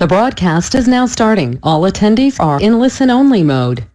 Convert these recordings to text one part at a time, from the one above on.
The broadcast is now starting. All attendees are in listen-only mode.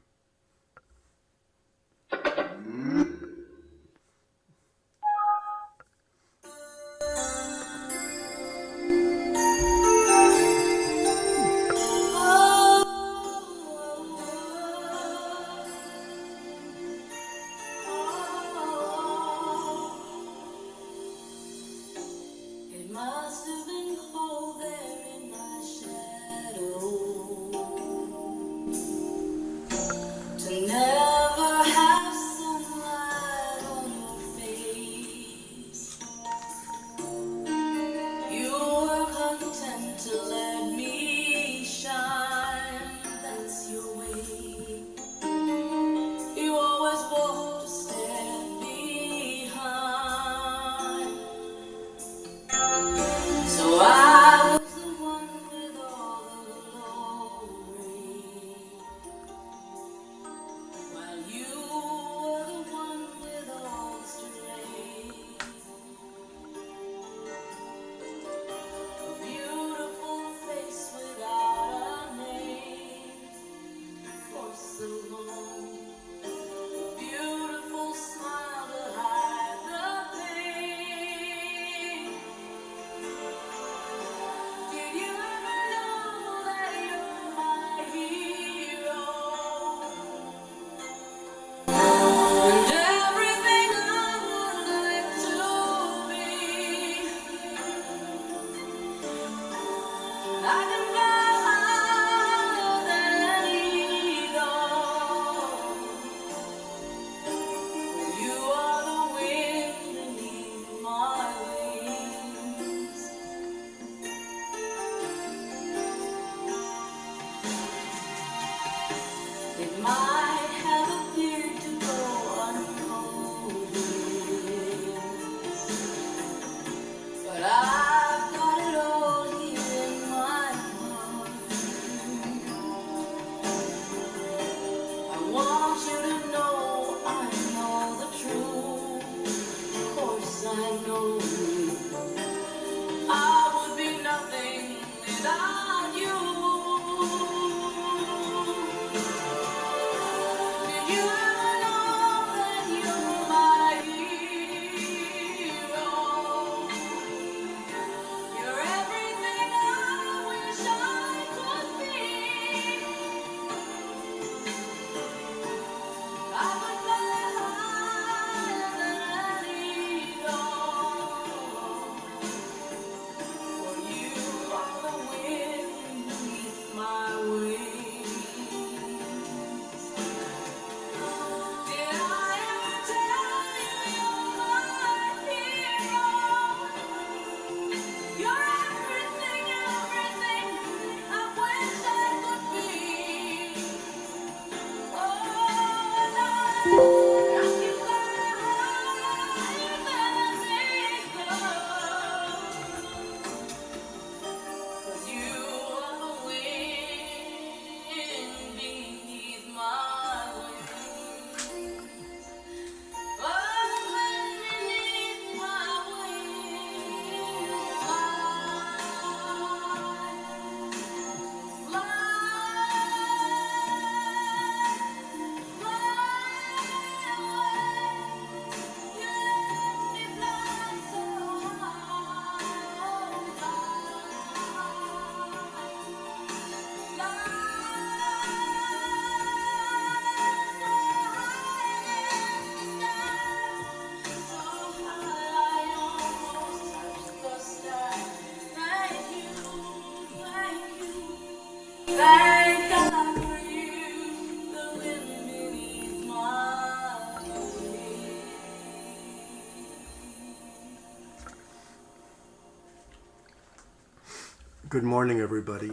Good morning, everybody.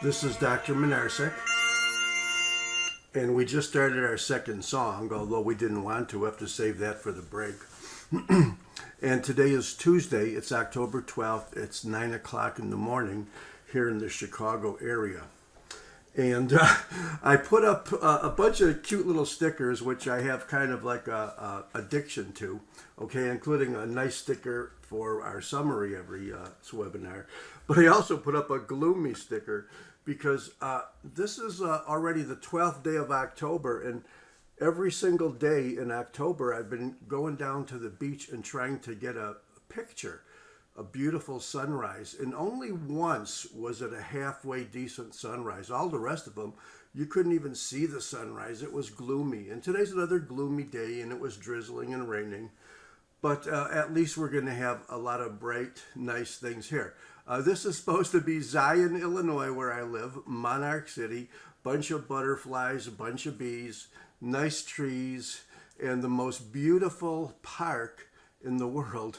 This is Dr. Minarsek, and we just started our second song, although we didn't want to. We have to save that for the break. And today is Tuesday. It's October 12th. It's 9 o'clock in the morning here in the Chicago area. And I put up a bunch of cute little stickers, which I have kind of like a addiction to, okay, including a nice sticker for our summary every webinar. But I also put up a gloomy sticker because this is already the 12th day of October, and every single day in October I've been going down to the beach and trying to get a picture, a beautiful sunrise, and only once was it a halfway decent sunrise. All the rest of them, you couldn't even see the sunrise. It was gloomy, and today's another gloomy day, and it was drizzling and raining. But at least we're going to have a lot of bright, nice things here. This is supposed to be Zion, Illinois, where I live, Monarch City, bunch of butterflies, a bunch of bees, nice trees, and the most beautiful park in the world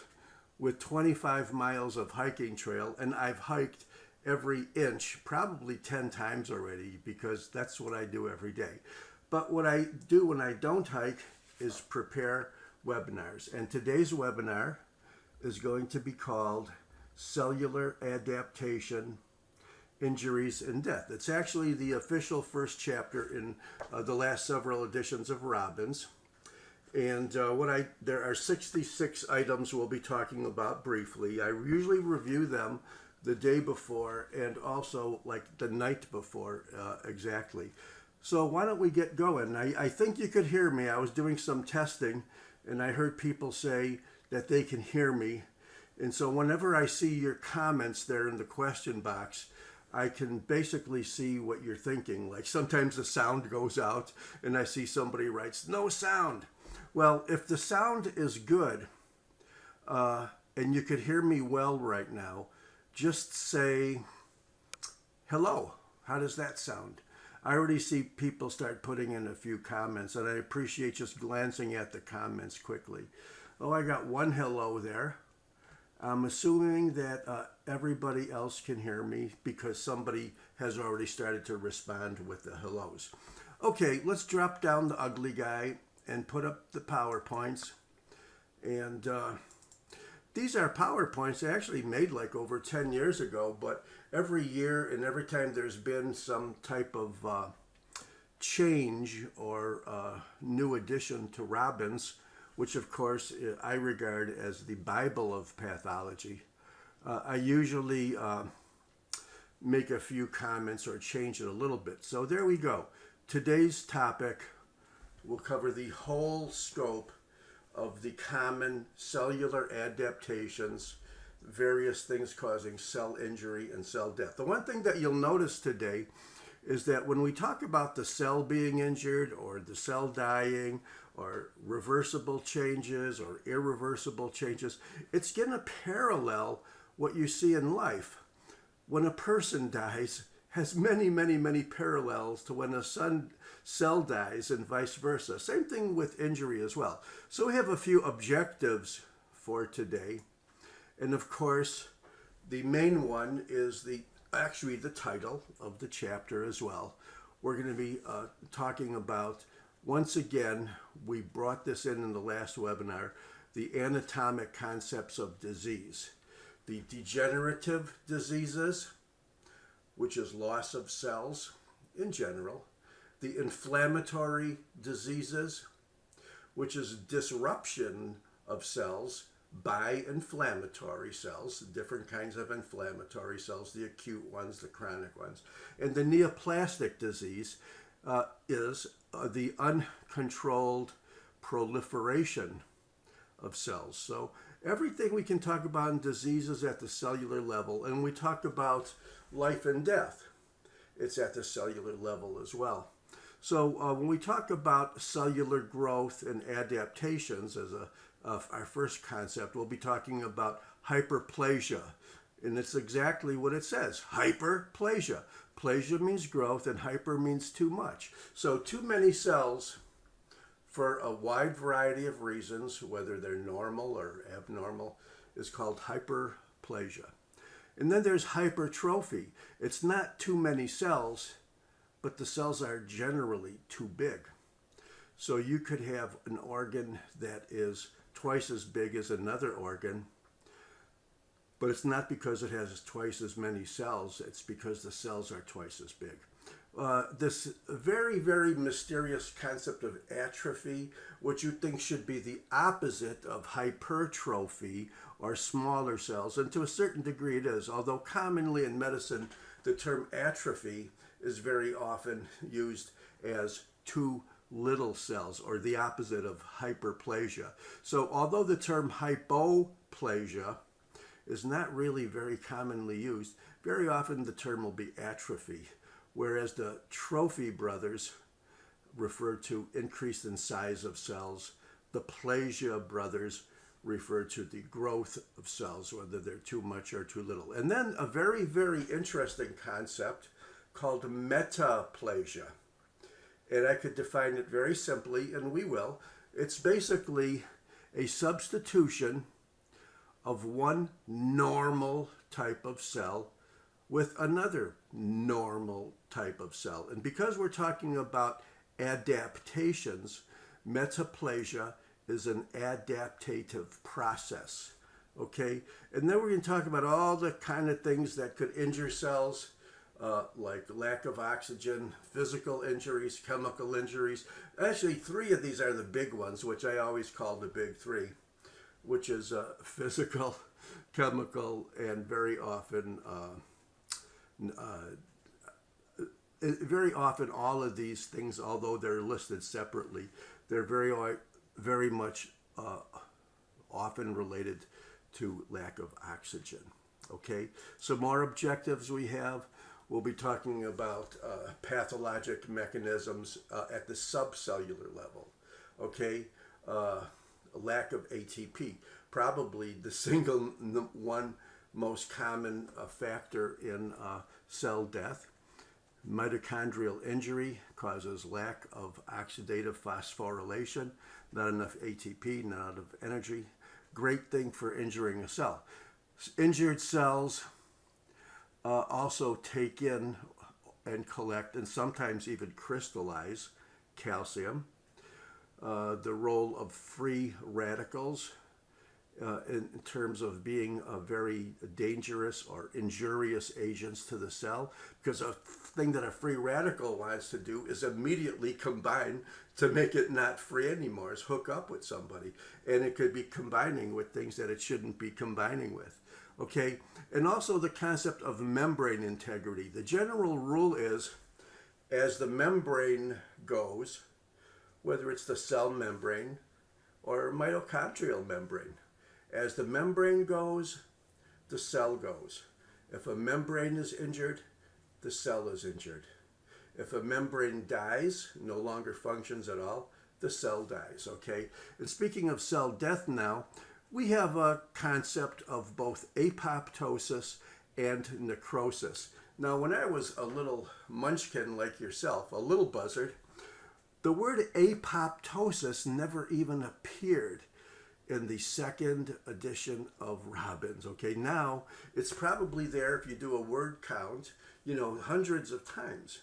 with 25 miles of hiking trail. And I've hiked every inch, probably 10 times already, because that's what I do every day. But what I do when I don't hike is prepare webinars. And today's webinar is going to be called Cellular Adaptation, Injuries, and Death. It's actually the official first chapter in the last several editions of Robbins. And there are 66 items we'll be talking about briefly. I usually review them the day before and also like the night before exactly. So why don't we get going? I think you could hear me. I was doing some testing and I heard people say that they can hear me. And so whenever I see your comments there in the question box, I can basically see what you're thinking. Like sometimes the sound goes out and I see somebody writes, no sound. Well, if the sound is good and you could hear me well right now, just say hello. How does that sound? I already see people start putting in a few comments, and I appreciate just glancing at the comments quickly. Oh, I got one hello there. I'm assuming that everybody else can hear me because somebody has already started to respond with the hellos. Okay, let's drop down the ugly guy and put up the PowerPoints. And these are PowerPoints I actually made like over 10 years ago, but every year and every time there's been some type of change or new addition to Robbins, which of course I regard as the Bible of pathology, I usually make a few comments or change it a little bit. So there we go. Today's topic will cover the whole scope of the common cellular adaptations, various things causing cell injury and cell death. The one thing that you'll notice today is that when we talk about the cell being injured or the cell dying or reversible changes or irreversible changes, it's going to parallel what you see in life. When a person dies, has many, many, many parallels to when a cell dies and vice versa. Same thing with injury as well. So we have a few objectives for today. And of course, the main one is actually the title of the chapter as well. We're going to be talking about, once again, we brought this in the last webinar, the anatomic concepts of disease. The degenerative diseases, which is loss of cells in general. The inflammatory diseases, which is disruption of cells by inflammatory cells, different kinds of inflammatory cells, the acute ones, the chronic ones. And the neoplastic disease is the uncontrolled proliferation of cells. So everything we can talk about in diseases at the cellular level, and we talk about life and death, it's at the cellular level as well. So when we talk about cellular growth and adaptations as our first concept, we'll be talking about hyperplasia. And it's exactly what it says, hyperplasia. Plasia means growth and hyper means too much. So too many cells for a wide variety of reasons, whether they're normal or abnormal, is called hyperplasia. And then there's hypertrophy. It's not too many cells, but the cells are generally too big. So you could have an organ that is twice as big as another organ, but it's not because it has twice as many cells, it's because the cells are twice as big. this very, very mysterious concept of atrophy, which you think should be the opposite of hypertrophy or smaller cells. And to a certain degree it is, although commonly in medicine the term atrophy is very often used as too little cells, or the opposite of hyperplasia. So although the term hypoplasia is not really very commonly used, very often the term will be atrophy, whereas the Trophy brothers refer to increase in size of cells. The Plasia brothers refer to the growth of cells, whether they're too much or too little. And then a very, very interesting concept called metaplasia. And I could define it very simply, and we will. It's basically a substitution of one normal type of cell with another normal type of cell. And because we're talking about adaptations, metaplasia is an adaptative process. Okay? And then we're going to talk about all the kind of things that could injure cells, like lack of oxygen, physical injuries, chemical injuries. Actually, 3 of these are the big ones, which I always call the big 3, which is physical, chemical, and very often all of these things, although they're listed separately, they're very much often related to lack of oxygen. Okay, some more objectives we have. We'll be talking about pathologic mechanisms at the subcellular level. Okay, lack of ATP, probably the single one most common factor in cell death. Mitochondrial injury causes lack of oxidative phosphorylation, not enough ATP, not enough energy. Great thing for injuring a cell. Injured cells also take in and collect and sometimes even crystallize calcium. The role of free radicals in terms of being very dangerous or injurious agents to the cell, because a thing that a free radical wants to do is immediately combine to make it not free anymore, is hook up with somebody, and it could be combining with things that it shouldn't be combining with. Okay, and also the concept of membrane integrity. The general rule is, as the membrane goes, whether it's the cell membrane or mitochondrial membrane, as the membrane goes, the cell goes. If a membrane is injured, the cell is injured. If a membrane dies, no longer functions at all, the cell dies, okay? And speaking of cell death now, we have a concept of both apoptosis and necrosis. Now, when I was a little munchkin like yourself, a little buzzard, the word apoptosis never even appeared in the 2nd edition of Robbins. Okay, now it's probably there if you do a word count, hundreds of times.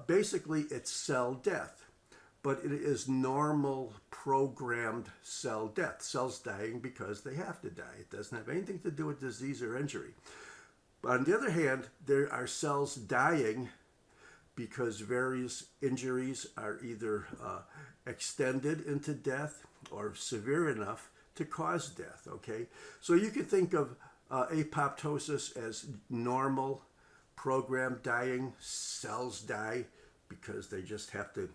Basically, it's cell death, but it is normal programmed cell death. Cells dying because they have to die. It doesn't have anything to do with disease or injury. But on the other hand, there are cells dying because various injuries are either extended into death or severe enough to cause death, okay? So you could think of apoptosis as normal, programmed dying. Cells die because they just have to,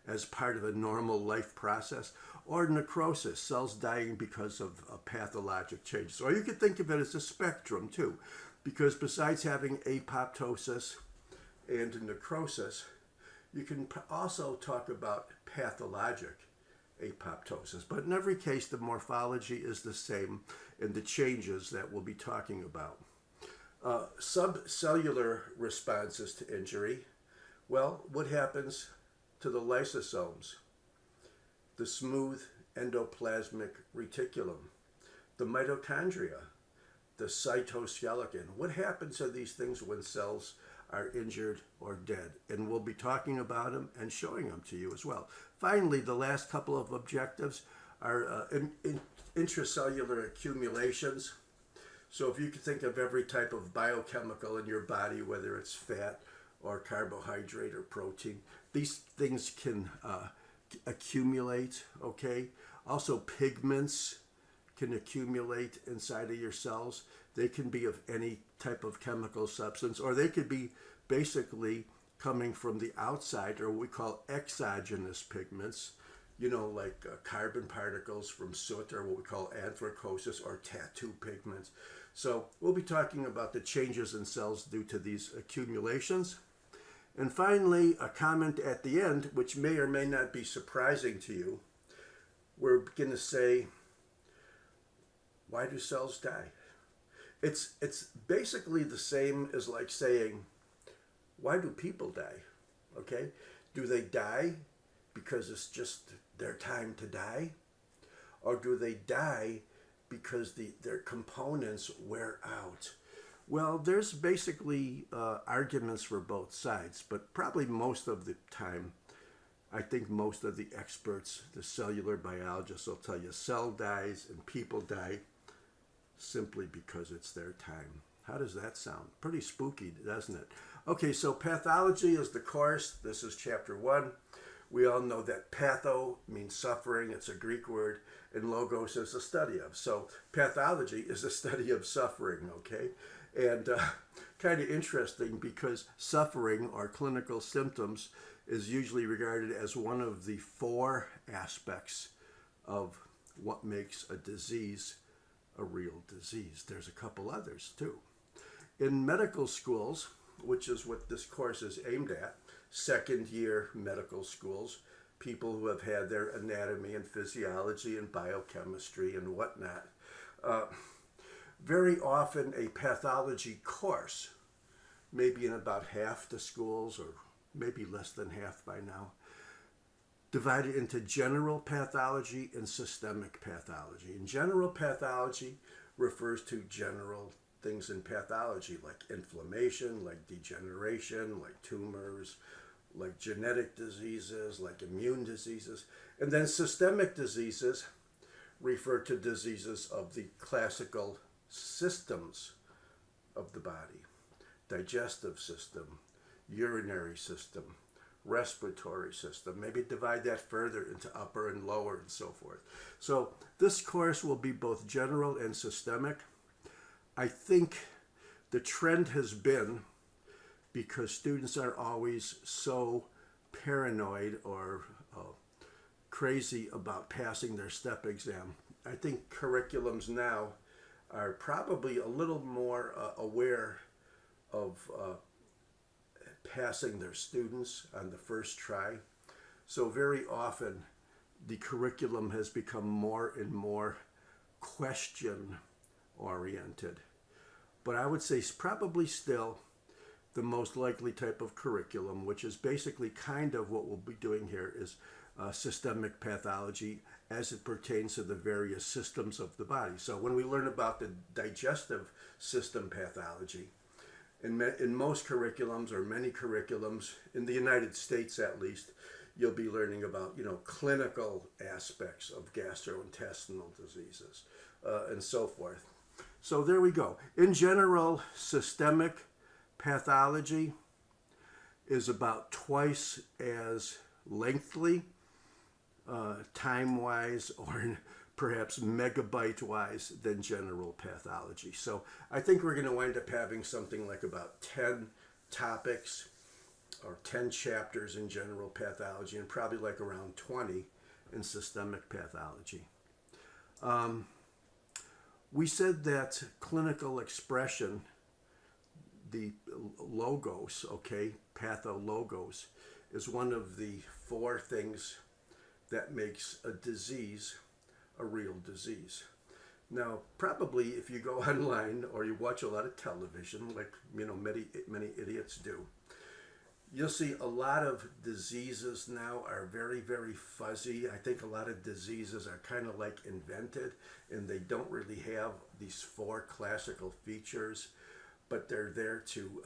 as part of a normal life process. Or necrosis, cells dying because of a pathologic change. So you could think of it as a spectrum too, because besides having apoptosis and necrosis, you can also talk about pathologic apoptosis. But in every case, the morphology is the same in the changes that we'll be talking about. Subcellular responses to injury. Well, what happens to the lysosomes, the smooth endoplasmic reticulum, the mitochondria, the cytoskeleton? What happens to these things when cells are injured or dead? And we'll be talking about them and showing them to you as well. Finally, the last couple of objectives are intracellular accumulations. So if you could think of every type of biochemical in your body, whether it's fat or carbohydrate or protein. These things can accumulate, okay? Also, pigments can accumulate inside of your cells. They can be of any type of chemical substance, or they could be basically coming from the outside, or what we call exogenous pigments, like carbon particles from soot, or what we call anthracosis, or tattoo pigments. So we'll be talking about the changes in cells due to these accumulations. And finally, a comment at the end, which may or may not be surprising to you. We're going to say, why do cells die? It's basically the same as like saying, why do people die? Okay? Do they die because it's just their time to die? Or do they die because their components wear out? Well, there's basically arguments for both sides, but probably most of the time, I think most of the experts, the cellular biologists, will tell you cell dies and people die simply because it's their time. How does that sound? Pretty spooky, doesn't it? Okay, so pathology is the course. This is chapter 1. We all know that patho means suffering. It's a Greek word, and logos is a study of. So pathology is a study of suffering, okay? And kind of interesting because suffering or clinical symptoms is usually regarded as one of the 4 aspects of what makes a disease a real disease. There's a couple others too. In medical schools, which is what this course is aimed at, second year medical schools, people who have had their anatomy and physiology and biochemistry and whatnot, very often a pathology course, maybe in about half the schools or maybe less than half by now, divided into general pathology and systemic pathology. And general pathology refers to general things in pathology like inflammation, like degeneration, like tumors, like genetic diseases, like immune diseases. And then systemic diseases refer to diseases of the classical systems of the body: digestive system, urinary system, respiratory system. Maybe divide that further into upper and lower and so forth. So this course will be both general and systemic. I think the trend has been, because students are always so paranoid or crazy about passing their step exam, I think curriculums now are probably a little more aware of passing their students on the first try. So very often the curriculum has become more and more question oriented. But I would say probably still the most likely type of curriculum, which is basically kind of what we'll be doing here, is systemic pathology as it pertains to the various systems of the body. So when we learn about the digestive system pathology, in most curriculums, or many curriculums, in the United States at least, you'll be learning about, clinical aspects of gastrointestinal diseases and so forth. So there we go. In general, systemic pathology is about twice as lengthy, time-wise, or perhaps megabyte-wise, than general pathology. So I think we're going to wind up having something like about 10 topics or 10 chapters in general pathology, and probably like around 20 in systemic pathology. We said that clinical expression, the logos, pathologos, is one of the 4 things that makes a disease a real disease. Now, probably if you go online or you watch a lot of television, like many idiots do, you'll see a lot of diseases now are very, very fuzzy. I think a lot of diseases are kind of like invented, and they don't really have these 4 classical features, but they're there to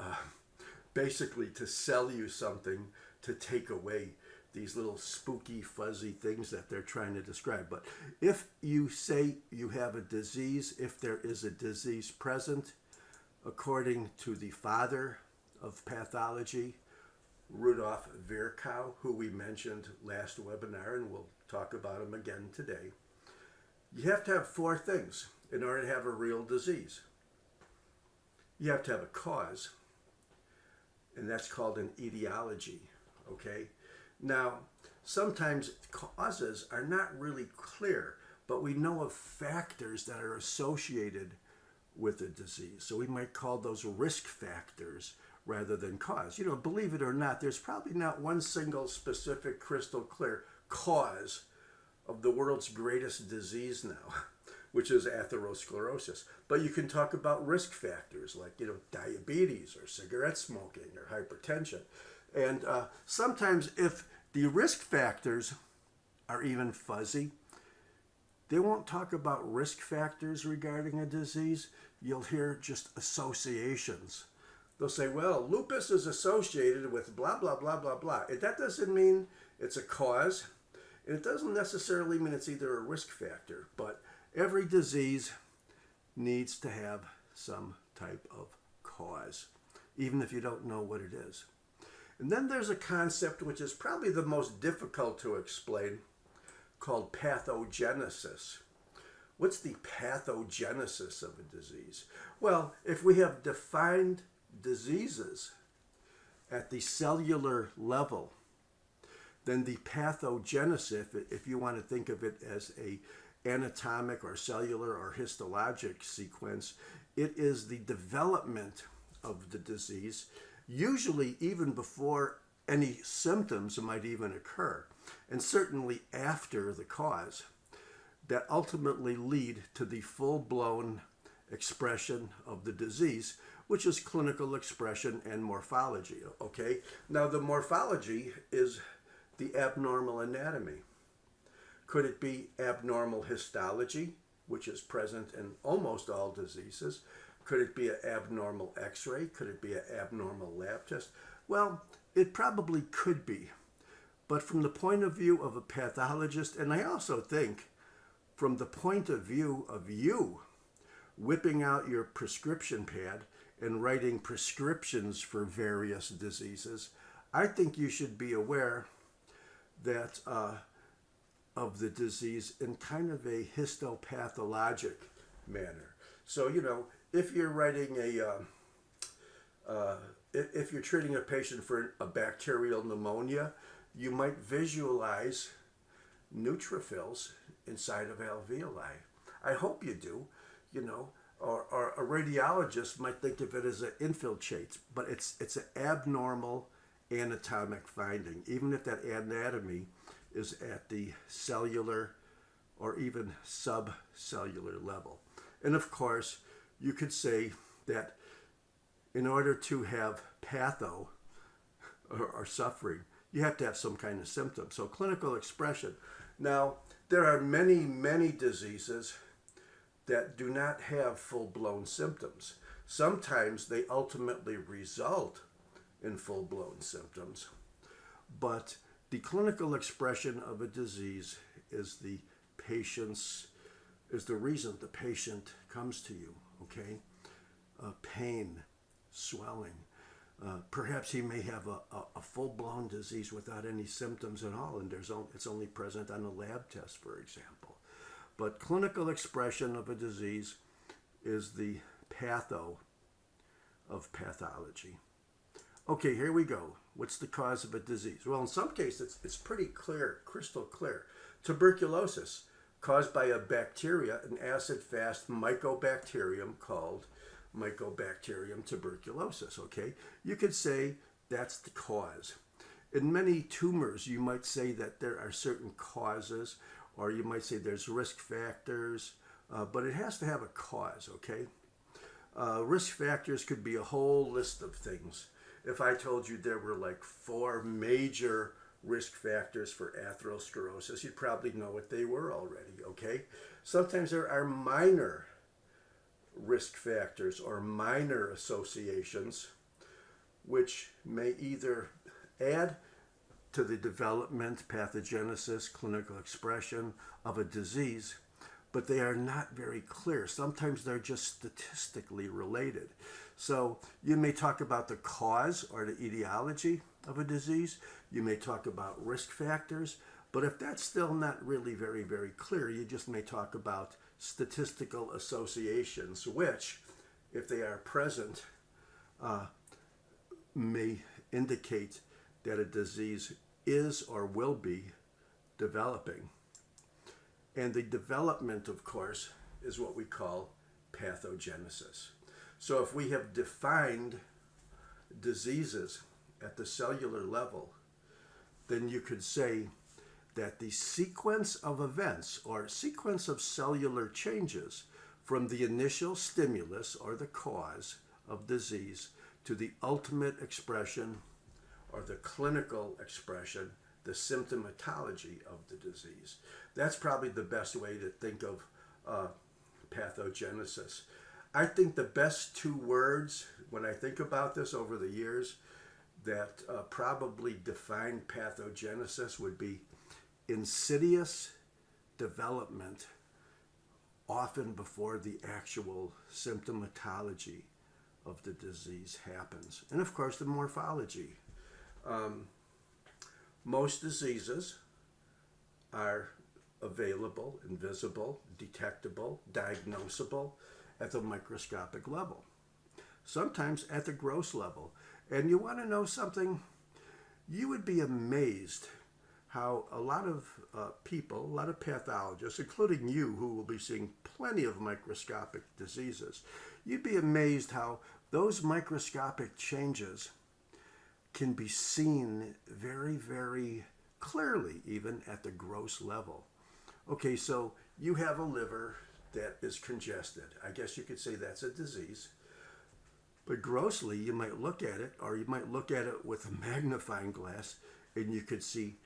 basically to sell you something, to take away these little spooky, fuzzy things that they're trying to describe. But if you say you have a disease, if there is a disease present, according to the father of pathology, Rudolf Virchow, who we mentioned last webinar, and we'll talk about him again today. You have to have four things in order to have a real disease. You have to have a cause, and that's called an etiology, okay? Now, sometimes causes are not really clear, but we know of factors that are associated with a disease. So we might call those risk factors rather than cause. You know, believe it or not, there's probably not one single specific crystal clear cause of the world's greatest disease now, which is atherosclerosis. But you can talk about risk factors like, you know, diabetes or cigarette smoking or hypertension. And sometimes if the risk factors are even fuzzy, they won't talk about risk factors regarding a disease. You'll hear just associations. They'll say, well, lupus is associated with blah, blah, blah, blah, blah. And that doesn't mean it's a cause. And it doesn't necessarily mean it's either a risk factor. But every disease needs to have some type of cause, even if you don't know what it is. And then there's a concept which is probably the most difficult to explain, called pathogenesis. What's the pathogenesis of a disease? Well, if we have defined diseases at the cellular level, then the pathogenesis, if you want to think of it as a anatomic or cellular or histologic sequence, it is the development of the disease, usually even before any symptoms might even occur, and certainly after the cause, that ultimately lead to the full-blown expression of the disease, which is clinical expression and morphology, okay? Now, the morphology is the abnormal anatomy. Could it be abnormal histology, which is present in almost all diseases? Could it be an abnormal x-ray? Could it be an abnormal lab test? Well, it probably could be. But from the point of view of a pathologist, and I also think from the point of view of you whipping out your prescription pad and writing prescriptions for various diseases, I think you should be aware that of the disease in kind of a histopathologic manner. So, you know, if you're writing if you're treating a patient for a bacterial pneumonia, you might visualize neutrophils inside of alveoli. I hope you do, you know, or a radiologist might think of it as an infiltrates, but it's an abnormal anatomic finding, even if that anatomy is at the cellular or even subcellular level. And of course, you could say that in order to have patho or suffering, you have to have some kind of symptom. So clinical expression. Now, there are many, many diseases that do not have full-blown symptoms. Sometimes they ultimately result in full-blown symptoms. But the clinical expression of a disease is the reason the patient comes to you, okay? Pain, swelling. Perhaps he may have a full-blown disease without any symptoms at all, and it's only present on a lab test, for example. But clinical expression of a disease is the patho of pathology. Okay, here we go. What's the cause of a disease? Well, in some cases, it's pretty clear, crystal clear. Tuberculosis, caused by a bacteria, an acid-fast mycobacterium called Mycobacterium tuberculosis, okay? You could say that's the cause. In many tumors, you might say that there are certain causes, or you might say there's risk factors, but it has to have a cause, okay? Risk factors could be a whole list of things. If I told you there were like 4 major risk factors for atherosclerosis, you'd probably know what they were already, okay? Sometimes there are minor risk factors or minor associations which may either add to the development, pathogenesis, clinical expression of a disease, but they are not very clear. Sometimes they're just statistically related. So you may talk about the cause or the etiology of a disease. You may talk about risk factors. But if that's still not really very, very clear, you just may talk about statistical associations, which, if they are present, may indicate that a disease is or will be developing. And the development, of course, is what we call pathogenesis. So if we have defined diseases at the cellular level, then you could say that the sequence of events or sequence of cellular changes from the initial stimulus or the cause of disease to the ultimate expression or the clinical expression, the symptomatology of the disease. That's probably the best way to think of pathogenesis. I think the best two words, when I think about this over the years, that probably define pathogenesis would be insidious development, often before the actual symptomatology of the disease happens. And of course, the morphology. Most diseases are available, invisible, detectable, diagnosable at the microscopic level, sometimes at the gross level. And you want to know something? You would be amazed how a lot of people, a lot of pathologists, including you who will be seeing plenty of microscopic diseases, you'd be amazed how those microscopic changes can be seen very, very clearly, even at the gross level. Okay, so you have a liver that is congested. I guess you could say that's a disease. But grossly, you might look at it, or you might look at it with a magnifying glass, and you could see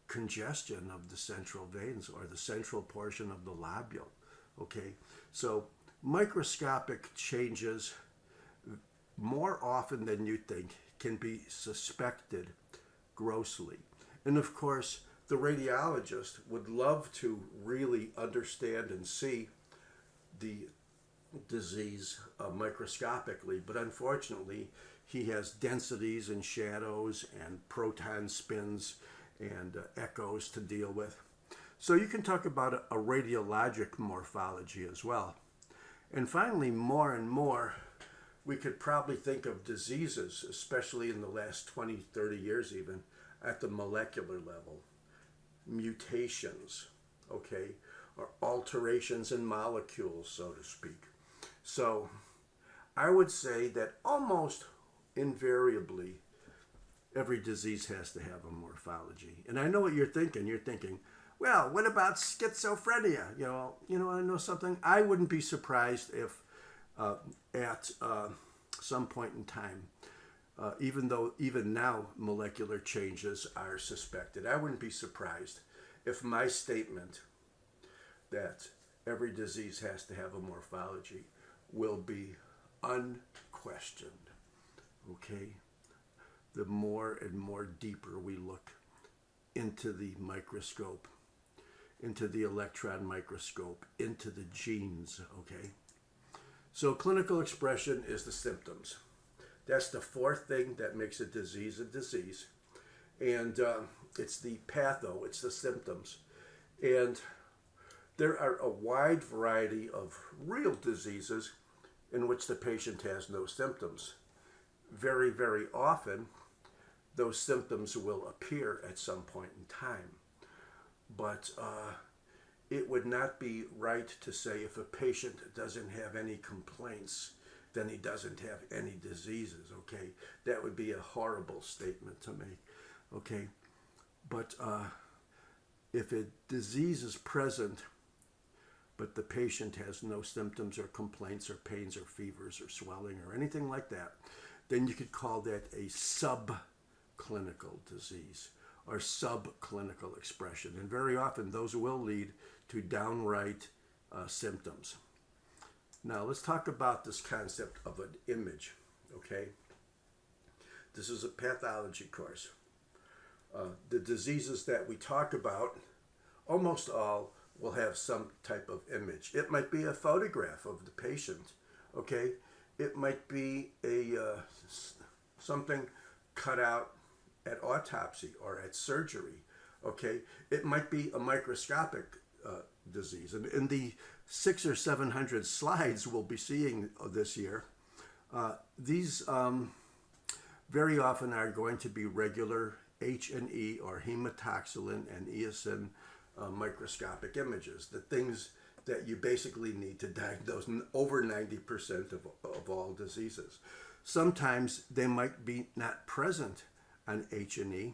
congestion of the central veins or the central portion of the lobule. Okay, so microscopic changes, more often than you think, can be suspected grossly. And of course, the radiologist would love to really understand and see the disease microscopically, but unfortunately, he has densities and shadows and proton spins and echoes to deal with. So you can talk about a radiologic morphology as well. And finally, more and more, we could probably think of diseases, especially in the last 20, 30 years even, at the molecular level. Mutations, okay, or alterations in molecules, so to speak. So I would say that almost invariably, every disease has to have a morphology. And I know what you're thinking. You're thinking, well, what about schizophrenia? You know, I know something. I wouldn't be surprised if at some point in time, even now molecular changes are suspected, I wouldn't be surprised if my statement that every disease has to have a morphology will be unquestioned. Okay? The more and more deeper we look into the microscope, into the electron microscope, into the genes, okay? So clinical expression is the symptoms. That's the fourth thing that makes a disease a disease. And it's the patho, it's the symptoms. And there are a wide variety of real diseases in which the patient has no symptoms. Very, very often, those symptoms will appear at some point in time. But it would not be right to say if a patient doesn't have any complaints, then he doesn't have any diseases, okay? That would be a horrible statement to make, okay? But if a disease is present, but the patient has no symptoms or complaints or pains or fevers or swelling or anything like that, then you could call that a subclinical disease or subclinical expression. And very often those will lead to downright symptoms. Now let's talk about this concept of an image, okay? This is a pathology course. The diseases that we talk about, almost all will have some type of image. It might be a photograph of the patient, okay? It might be something cut out at autopsy or at surgery, okay? It might be a microscopic disease. And in the 600 or 700 slides we'll be seeing this year, these very often are going to be regular H&E or hematoxylin and eosin microscopic images, the things that you basically need to diagnose over 90% of all diseases. Sometimes they might be not present on H&E,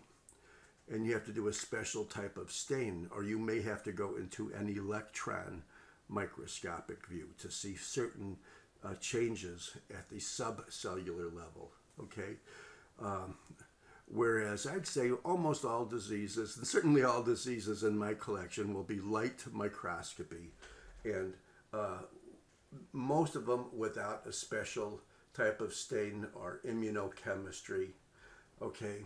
and you have to do a special type of stain, or you may have to go into an electron microscopic view to see certain changes at the subcellular level, okay? Whereas I'd say almost all diseases, and certainly all diseases in my collection, will be light microscopy, and most of them without a special type of stain or immunochemistry, okay?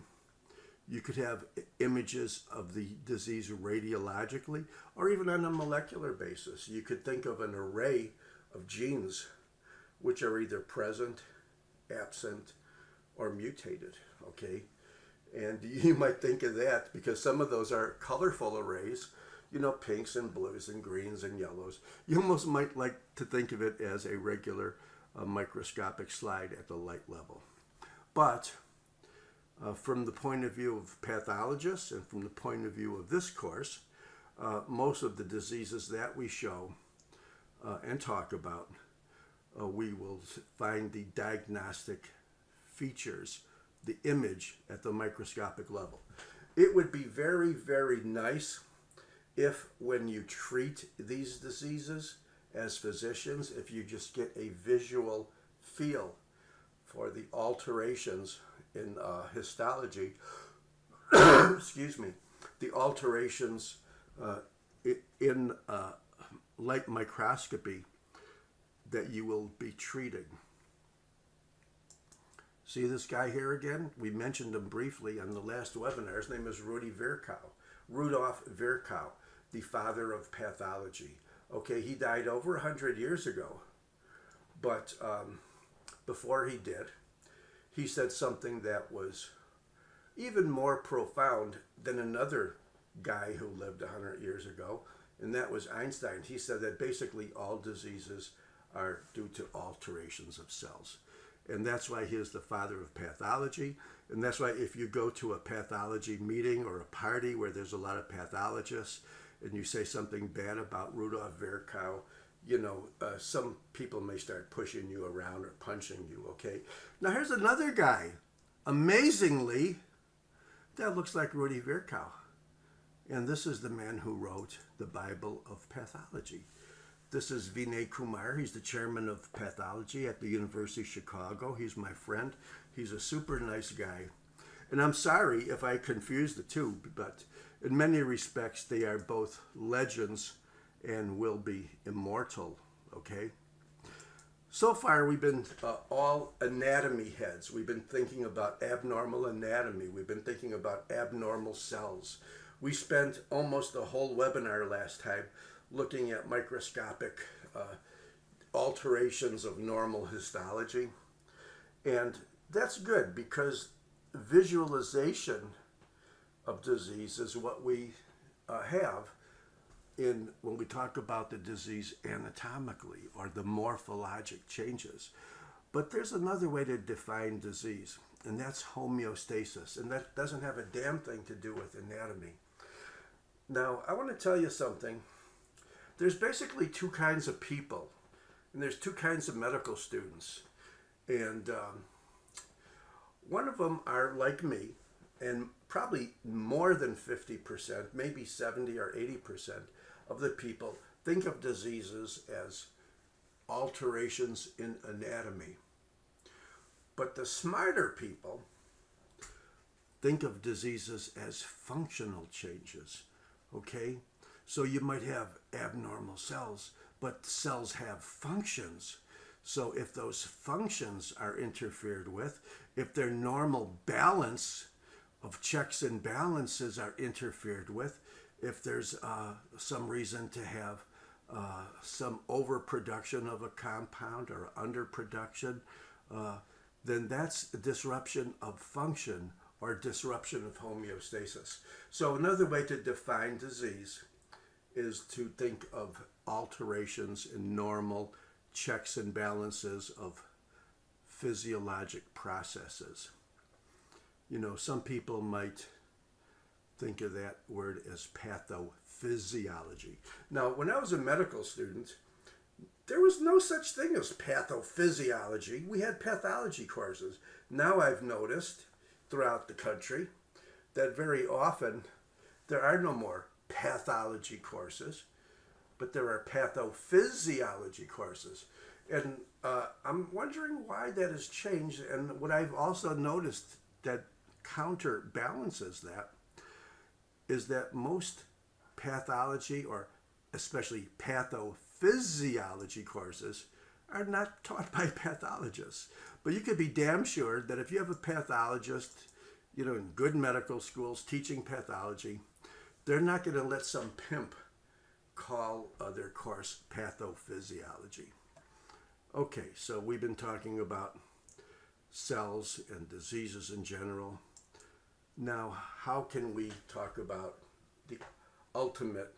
You could have images of the disease radiologically or even on a molecular basis. You could think of an array of genes which are either present, absent, or mutated, okay? And you might think of that because some of those are colorful arrays, you know, pinks and blues and greens and yellows. You almost might like to think of it as a regular microscopic slide at the light level. But from the point of view of pathologists and from the point of view of this course, most of the diseases that we show and talk about, we will find the diagnostic features, the image at the microscopic level. It would be very, very nice if when you treat these diseases as physicians, if you just get a visual feel for the alterations in histology, excuse me, the alterations in light microscopy that you will be treating. See this guy here again? We mentioned him briefly on the last webinar. His name is Rudolf Virchow, the father of pathology. Okay, he died over 100 years ago, but before he did, he said something that was even more profound than another guy who lived 100 years ago, and that was Einstein. He said that basically all diseases are due to alterations of cells. And that's why he is the father of pathology. And that's why if you go to a pathology meeting or a party where there's a lot of pathologists and you say something bad about Rudolf Virchow, you know, some people may start pushing you around or punching you, okay? Now here's another guy. Amazingly, that looks like Rudy Virchow. And this is the man who wrote the Bible of Pathology. This is Vinay Kumar. He's the chairman of pathology at the University of Chicago. He's my friend. He's a super nice guy. And I'm sorry if I confused the two, but in many respects, they are both legends and will be immortal, okay? So far, we've been all anatomy heads. We've been thinking about abnormal anatomy. We've been thinking about abnormal cells. We spent almost the whole webinar last time looking at microscopic alterations of normal histology. And that's good because visualization of disease is what we have when we talk about the disease anatomically or the morphologic changes. But there's another way to define disease, and that's homeostasis. And that doesn't have a damn thing to do with anatomy. Now, I want to tell you something. There's basically two kinds of people, and there's two kinds of medical students. And one of them are like me, and probably more than 50%, maybe 70 or 80% of the people think of diseases as alterations in anatomy. But the smarter people think of diseases as functional changes, okay? So you might have abnormal cells, but cells have functions. So if those functions are interfered with, if their normal balance of checks and balances are interfered with, if there's some reason to have some overproduction of a compound or underproduction, then that's a disruption of function or disruption of homeostasis. So another way to define disease is to think of alterations in normal checks and balances of physiologic processes. You know, some people might think of that word as pathophysiology. Now, when I was a medical student, there was no such thing as pathophysiology. We had pathology courses. Now I've noticed throughout the country that very often there are no more pathology courses, but there are pathophysiology courses. And I'm wondering why that has changed. And what I've also noticed that counterbalances that is that most pathology, or especially pathophysiology courses, are not taught by pathologists. But you could be damn sure that if you have a pathologist, you know, in good medical schools teaching pathology, they're not going to let some pimp call their course pathophysiology. Okay, so we've been talking about cells and diseases in general. Now, how can we talk about the ultimate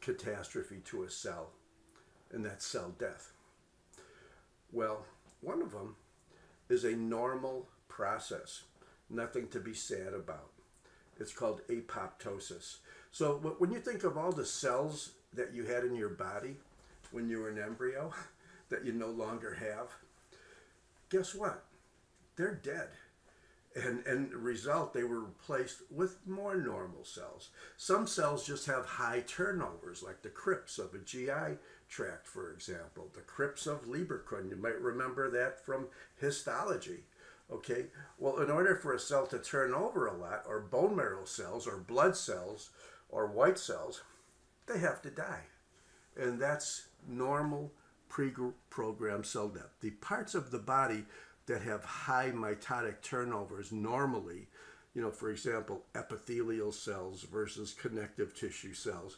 catastrophe to a cell, and that's cell death? Well, one of them is a normal process, nothing to be sad about. It's called apoptosis. So when you think of all the cells that you had in your body when you were an embryo that you no longer have, guess what? They're dead. And the result, they were replaced with more normal cells. Some cells just have high turnovers, like the crypts of a GI tract, for example. The crypts of Lieberkühn, you might remember that from histology. Okay, well, in order for a cell to turn over a lot, or bone marrow cells, or blood cells, or white cells, they have to die. And that's normal pre-programmed cell death. The parts of the body that have high mitotic turnovers normally, you know, for example, epithelial cells versus connective tissue cells,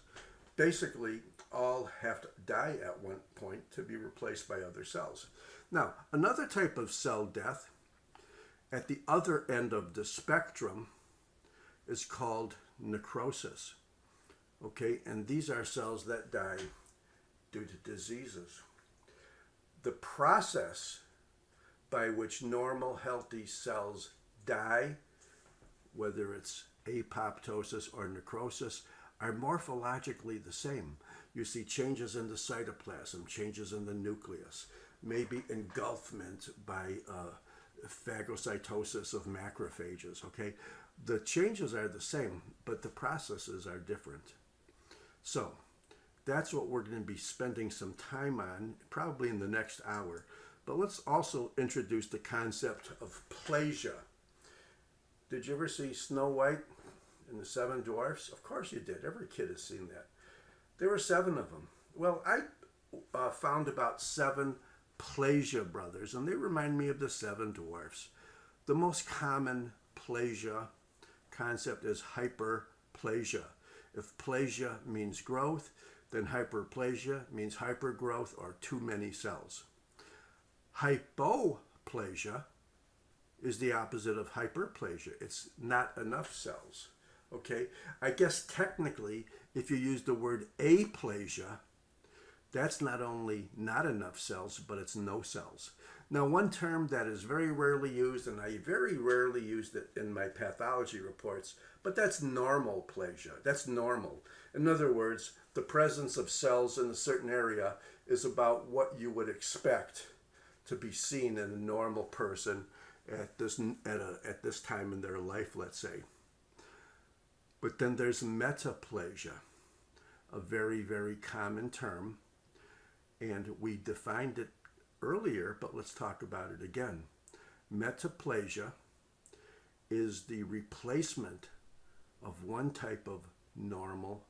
basically all have to die at one point to be replaced by other cells. Now, another type of cell death at the other end of the spectrum is called necrosis. Okay, and these are cells that die due to diseases. The process by which normal healthy cells die, whether it's apoptosis or necrosis, are morphologically the same. You see changes in the cytoplasm, changes in the nucleus, maybe engulfment by phagocytosis of macrophages, okay? The changes are the same, but the processes are different. So that's what we're going to be spending some time on, probably in the next hour. But let's also introduce the concept of plasia. Did you ever see Snow White and the Seven Dwarfs? Of course you did. Every kid has seen that. There were 7 of them. Well, I found about 7 plasia brothers, and they remind me of the 7 dwarfs. The most common plasia concept is hyperplasia. If plasia means growth, then hyperplasia means hypergrowth or too many cells. Hypoplasia is the opposite of hyperplasia. It's not enough cells. Okay? I guess technically, if you use the word aplasia, that's not only not enough cells, but it's no cells. Now, one term that is very rarely used, and I very rarely used it in my pathology reports, but that's normalplasia. That's normal. In other words, the presence of cells in a certain area is about what you would expect to be seen in a normal person at this time in their life, let's say. But then there's metaplasia, a very, very common term. And we defined it earlier, but let's talk about it again. Metaplasia is the replacement of one type of normal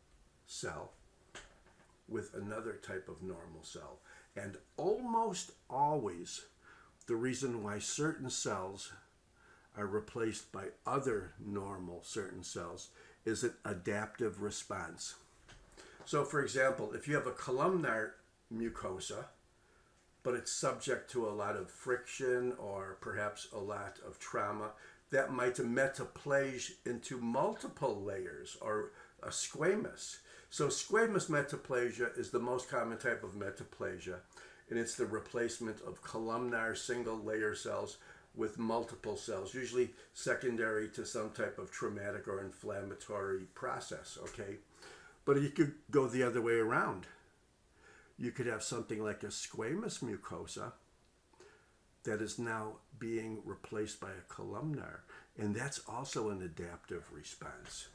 cell with another type of normal cell. And almost always, the reason why certain cells are replaced by other normal certain cells is an adaptive response. So, for example, if you have a columnar mucosa, but it's subject to a lot of friction or perhaps a lot of trauma, that might metaplase into multiple layers or a squamous. So squamous metaplasia is the most common type of metaplasia, and it's the replacement of columnar single layer cells with multiple cells, usually secondary to some type of traumatic or inflammatory process, okay? But you could go the other way around. You could have something like a squamous mucosa that is now being replaced by a columnar, and that's also an adaptive response.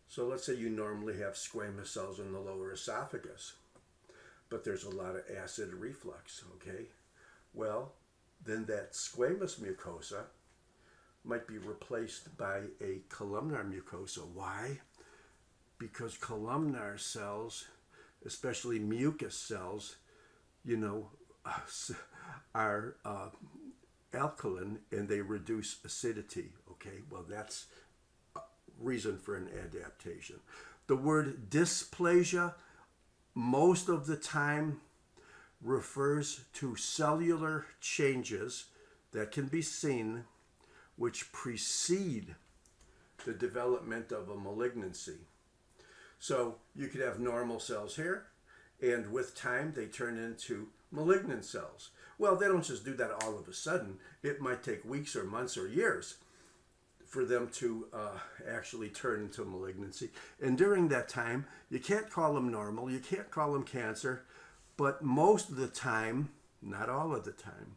So let's say you normally have squamous cells in the lower esophagus, but there's a lot of acid reflux, okay? Well, then that squamous mucosa might be replaced by a columnar mucosa. Why? Because columnar cells, especially mucus cells, are alkaline and they reduce acidity. Okay, well, that's a reason for an adaptation. The word dysplasia most of the time refers to cellular changes that can be seen which precede the development of a malignancy. So you could have normal cells here, and with time they turn into malignant cells. Well, they don't just do that all of a sudden. It might take weeks or months or years for them to actually turn into malignancy. And during that time, you can't call them normal, you can't call them cancer, but most of the time, not all of the time,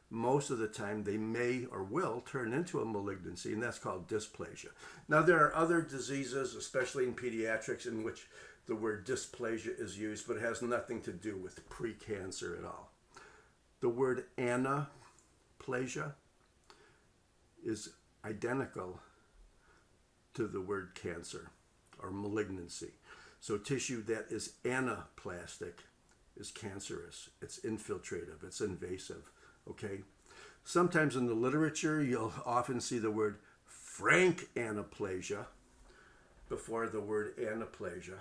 most of the time they may or will turn into a malignancy, and that's called dysplasia. Now, there are other diseases, especially in pediatrics, in which the word dysplasia is used, but it has nothing to do with precancer at all. The word anaplasia is identical to the word cancer or malignancy. So tissue that is anaplastic is cancerous, it's infiltrative, it's invasive, okay? Sometimes in the literature, you'll often see the word frank anaplasia before the word anaplasia,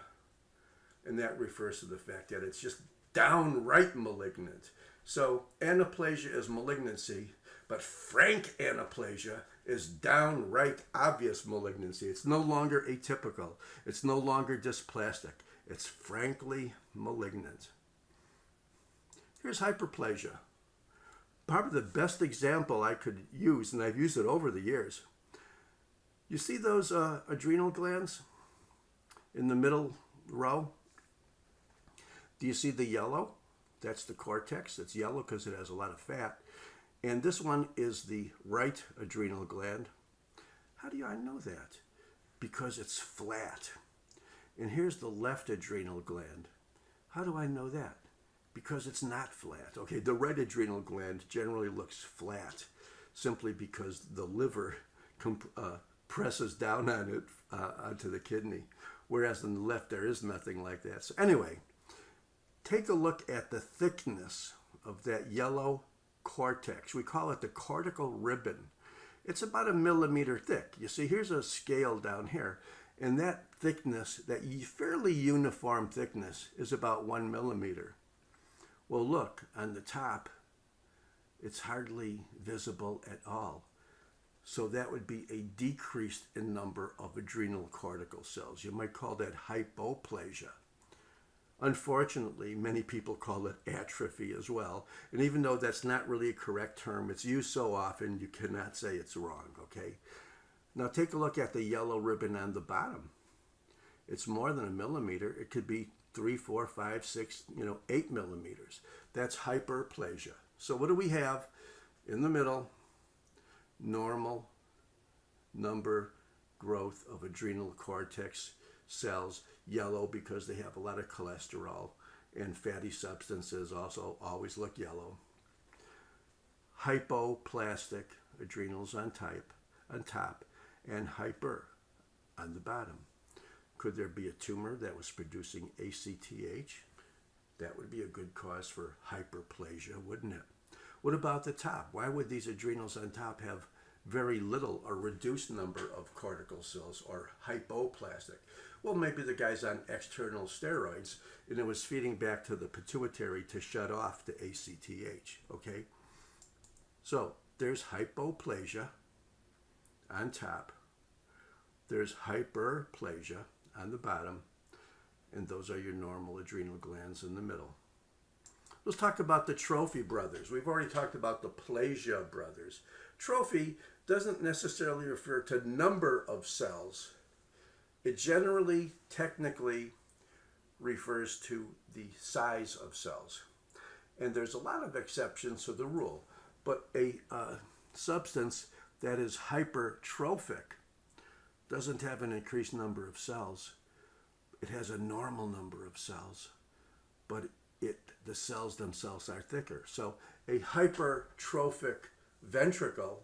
and that refers to the fact that it's just downright malignant. So anaplasia is malignancy, but frank anaplasia is downright obvious malignancy. It's no longer atypical. It's no longer dysplastic. It's frankly malignant. Here's hyperplasia. Probably the best example I could use, and I've used it over the years. You see those adrenal glands in the middle row? Do you see the yellow? That's the cortex. It's yellow because it has a lot of fat. And this one is the right adrenal gland. How do I know that? Because it's flat. And here's the left adrenal gland. How do I know that? Because it's not flat. Okay, the right adrenal gland generally looks flat simply because the liver presses down on it onto the kidney, whereas on the left there is nothing like that. So anyway, take a look at the thickness of that yellow cortex. We call it the cortical ribbon. It's about 1 millimeter thick. You see, here's a scale down here, and that thickness, that fairly uniform thickness, is about 1 millimeter. Well, look, on the top, it's hardly visible at all. So that would be a decrease in number of adrenal cortical cells. You might call that hypoplasia. Unfortunately, many people call it atrophy as well. And even though that's not really a correct term, it's used so often you cannot say it's wrong, okay? Now take a look at the yellow ribbon on the bottom. It's more than 1 millimeter. It could be 3, 4, 5, 6, 8 millimeters. That's hyperplasia. So what do we have in the middle? Normal number growth of adrenal cortex cells, yellow because they have a lot of cholesterol, and fatty substances also always look yellow. Hypoplastic adrenals on top, and hyper on the bottom. Could there be a tumor that was producing ACTH? That would be a good cause for hyperplasia, wouldn't it? What about the top? Why would these adrenals on top have very little or reduced number of cortical cells, or hypoplastic. Well, maybe the guy's on external steroids and it was feeding back to the pituitary to shut off the ACTH, okay? So there's hypoplasia on top, there's hyperplasia on the bottom, and those are your normal adrenal glands in the middle. Let's talk about the trophy brothers. We've already talked about the plasia brothers. Trophy doesn't necessarily refer to number of cells. It generally, technically, refers to the size of cells. And there's a lot of exceptions to the rule. But a substance that is hypertrophic doesn't have an increased number of cells. It has a normal number of cells, but the cells themselves are thicker. So a hypertrophic ventricle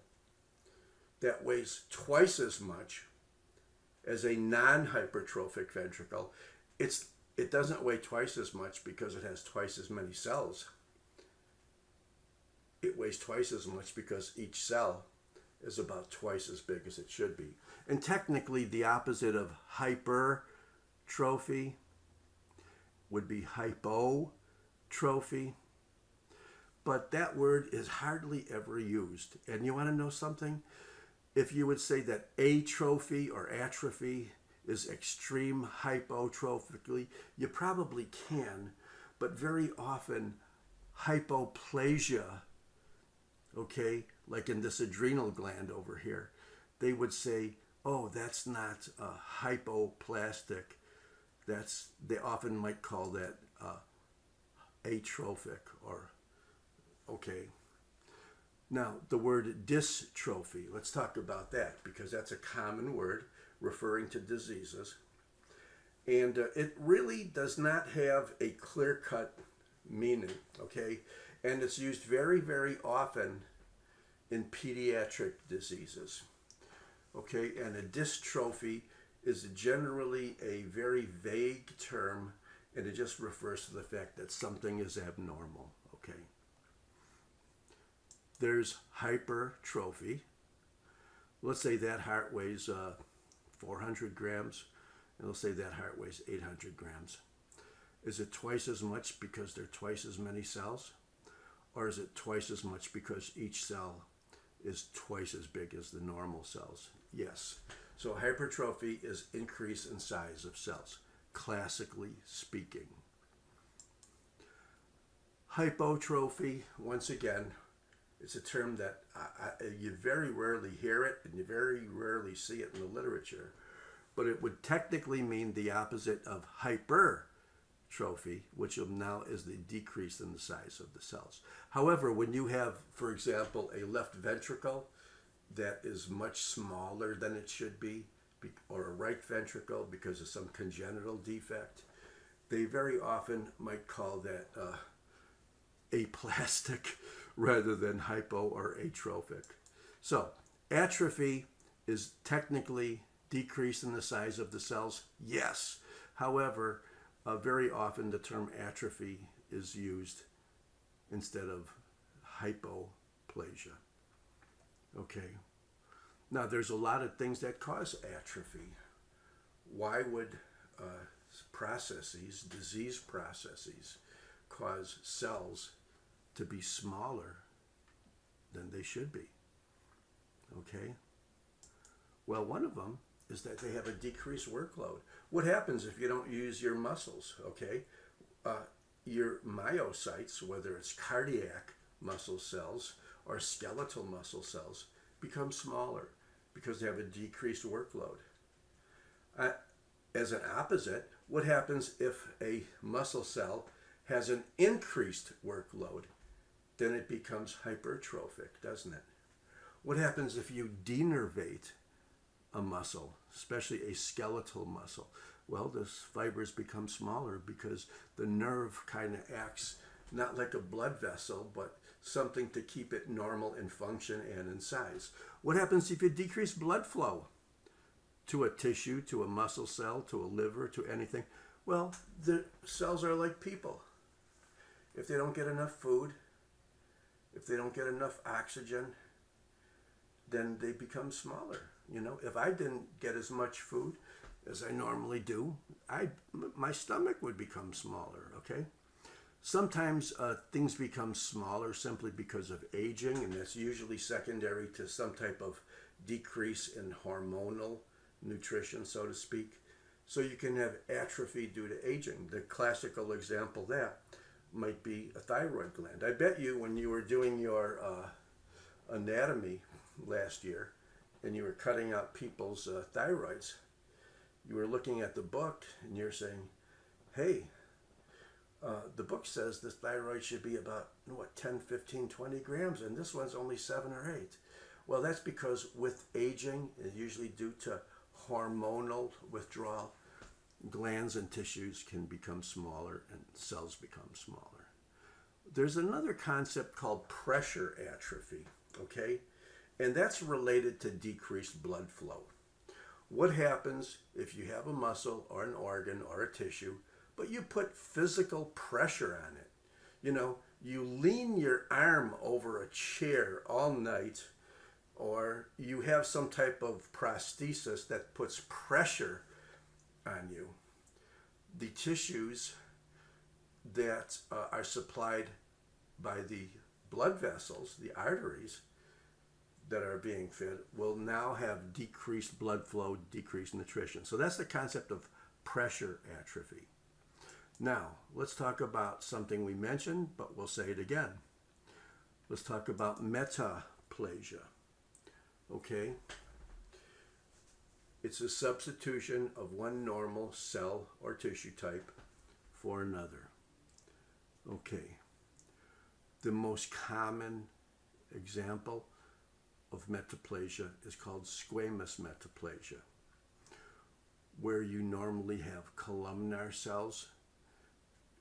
that weighs twice as much as a non-hypertrophic ventricle, it doesn't weigh twice as much because it has twice as many cells. It weighs twice as much because each cell is about twice as big as it should be. And technically, the opposite of hypertrophy would be hypotrophy. But that word is hardly ever used. And you want to know something? If you would say that atrophy or atrophy is extreme hypotrophically, you probably can. But very often, hypoplasia, okay, like in this adrenal gland over here, they would say, oh, that's not hypoplastic. They often might call that atrophic, or okay. Now, the word dystrophy, let's talk about that, because that's a common word referring to diseases. And it really does not have a clear-cut meaning, okay? And it's used very, very often in pediatric diseases, okay? And a dystrophy is generally a very vague term, and it just refers to the fact that something is abnormal, okay? There's hypertrophy. Let's say that heart weighs 400 grams, and let's say that heart weighs 800 grams. Is it twice as much because there are twice as many cells? Or is it twice as much because each cell is twice as big as the normal cells? Yes. So hypertrophy is increase in size of cells, classically speaking. Hypotrophy, once again, it's a term that you very rarely hear it and you very rarely see it in the literature, but it would technically mean the opposite of hypertrophy, which now is the decrease in the size of the cells. However, when you have, for example, a left ventricle that is much smaller than it should be, or a right ventricle because of some congenital defect, they very often might call that aplastic rather than hypo or atrophic. So atrophy is technically decrease in the size of the cells, yes. However, very often the term atrophy is used instead of hypoplasia. Okay. Now there's a lot of things that cause atrophy. Why would disease processes, cause cells to be smaller than they should be? Okay? Well, one of them is that they have a decreased workload. What happens if you don't use your muscles? Okay? Your myocytes, whether it's cardiac muscle cells or skeletal muscle cells, become smaller because they have a decreased workload. As an opposite, what happens if a muscle cell has an increased workload? Then it becomes hypertrophic, doesn't it? What happens if you denervate a muscle, especially a skeletal muscle? Well, the fibers become smaller because the nerve kind of acts not like a blood vessel, but something to keep it normal in function and in size. What happens if you decrease blood flow to a tissue, to a muscle cell, to a liver, to anything? Well, the cells are like people. If they don't get enough food, if they don't get enough oxygen, then they become smaller. If I didn't get as much food as I normally do, my stomach would become smaller, okay? Sometimes things become smaller simply because of aging, and that's usually secondary to some type of decrease in hormonal nutrition, so to speak. So you can have atrophy due to aging. The classical example of that might be a thyroid gland. I bet you when you were doing your anatomy last year and you were cutting out people's thyroids, you were looking at the book and you're saying, hey, the book says this thyroid should be about 10, 15, 20 grams, and this one's only 7 or 8. Well, that's because with aging, and usually due to hormonal withdrawal, glands and tissues can become smaller and cells become smaller. There's another concept called pressure atrophy, okay? And that's related to decreased blood flow. What happens if you have a muscle or an organ or a tissue, but you put physical pressure on it? You lean your arm over a chair all night, or you have some type of prosthesis that puts pressure on you. The tissues that are supplied by the blood vessels, the arteries that are being fed, will now have decreased blood flow, decreased nutrition. So that's the concept of pressure atrophy. Now, let's talk about something we mentioned, but we'll say it again. Let's talk about metaplasia. Okay? It's a substitution of one normal cell or tissue type for another. Okay. The most common example of metaplasia is called squamous metaplasia, where you normally have columnar cells.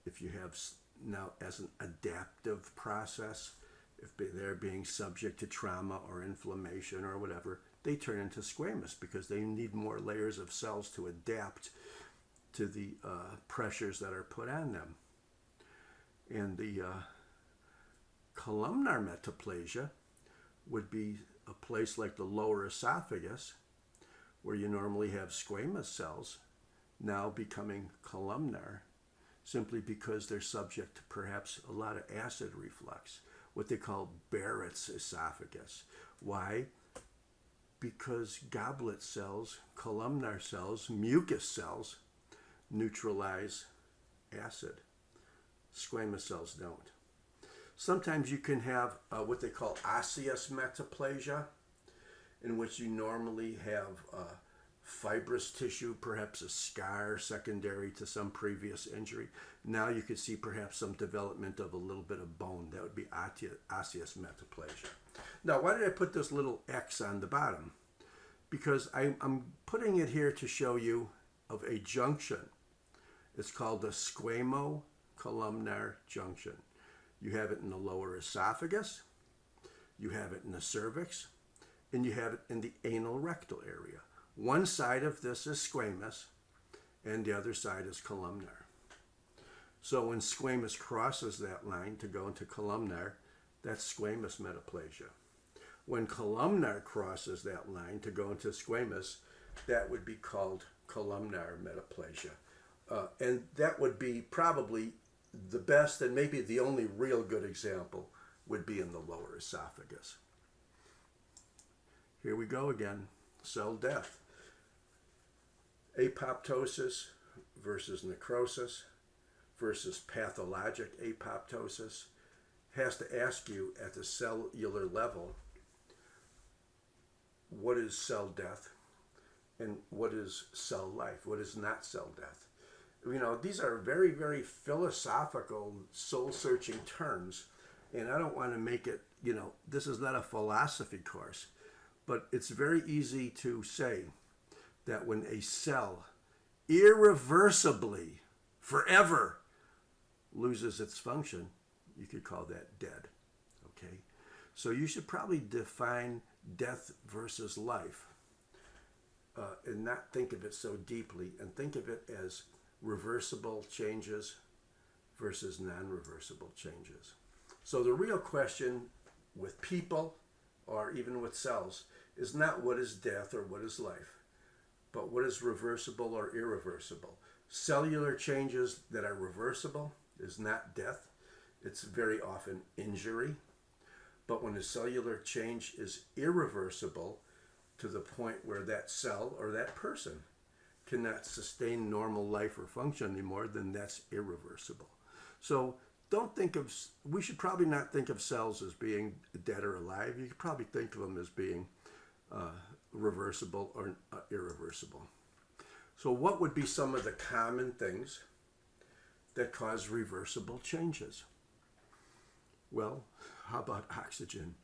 If you have now, as an adaptive process, if they're being subject to trauma or inflammation or whatever, they turn into squamous because they need more layers of cells to adapt to the pressures that are put on them. And the columnar metaplasia would be a place like the lower esophagus, where you normally have squamous cells, now becoming columnar, simply because they're subject to perhaps a lot of acid reflux, what they call Barrett's esophagus. Why? Because goblet cells, columnar cells, mucus cells neutralize acid. Squamous cells don't. Sometimes you can have what they call osseous metaplasia, in which you normally have fibrous tissue, perhaps a scar secondary to some previous injury. Now you could see perhaps some development of a little bit of bone. That would be osseous metaplasia. Now, why did I put this little X on the bottom? Because I'm putting it here to show you of a junction. It's called the squamo-columnar junction. You have it in the lower esophagus, you have it in the cervix, and you have it in the anal rectal area. One side of this is squamous, and the other side is columnar. So when squamous crosses that line to go into columnar, that's squamous metaplasia. When columnar crosses that line to go into squamous, that would be called columnar metaplasia. And that would be probably the best and maybe the only real good example would be in the lower esophagus. Here we go again, cell death. Apoptosis versus necrosis versus pathologic apoptosis has to ask you at the cellular level, what is cell death and what is cell life? What is not cell death? These are very, very philosophical, soul-searching terms, and I don't want to make it, this is not a philosophy course, but it's very easy to say that when a cell irreversibly, forever, loses its function, you could call that dead, okay? So you should probably define death versus life and not think of it so deeply, and think of it as reversible changes versus non-reversible changes. So the real question with people or even with cells, is not what is death or what is life, but what is reversible or irreversible. Cellular changes that are reversible is not death. It's very often injury. But when a cellular change is irreversible to the point where that cell or that person cannot sustain normal life or function anymore, then that's irreversible. So we should probably not think of cells as being dead or alive. You could probably think of them as being reversible or irreversible. So what would be some of the common things that cause reversible changes? Well, how about oxygen?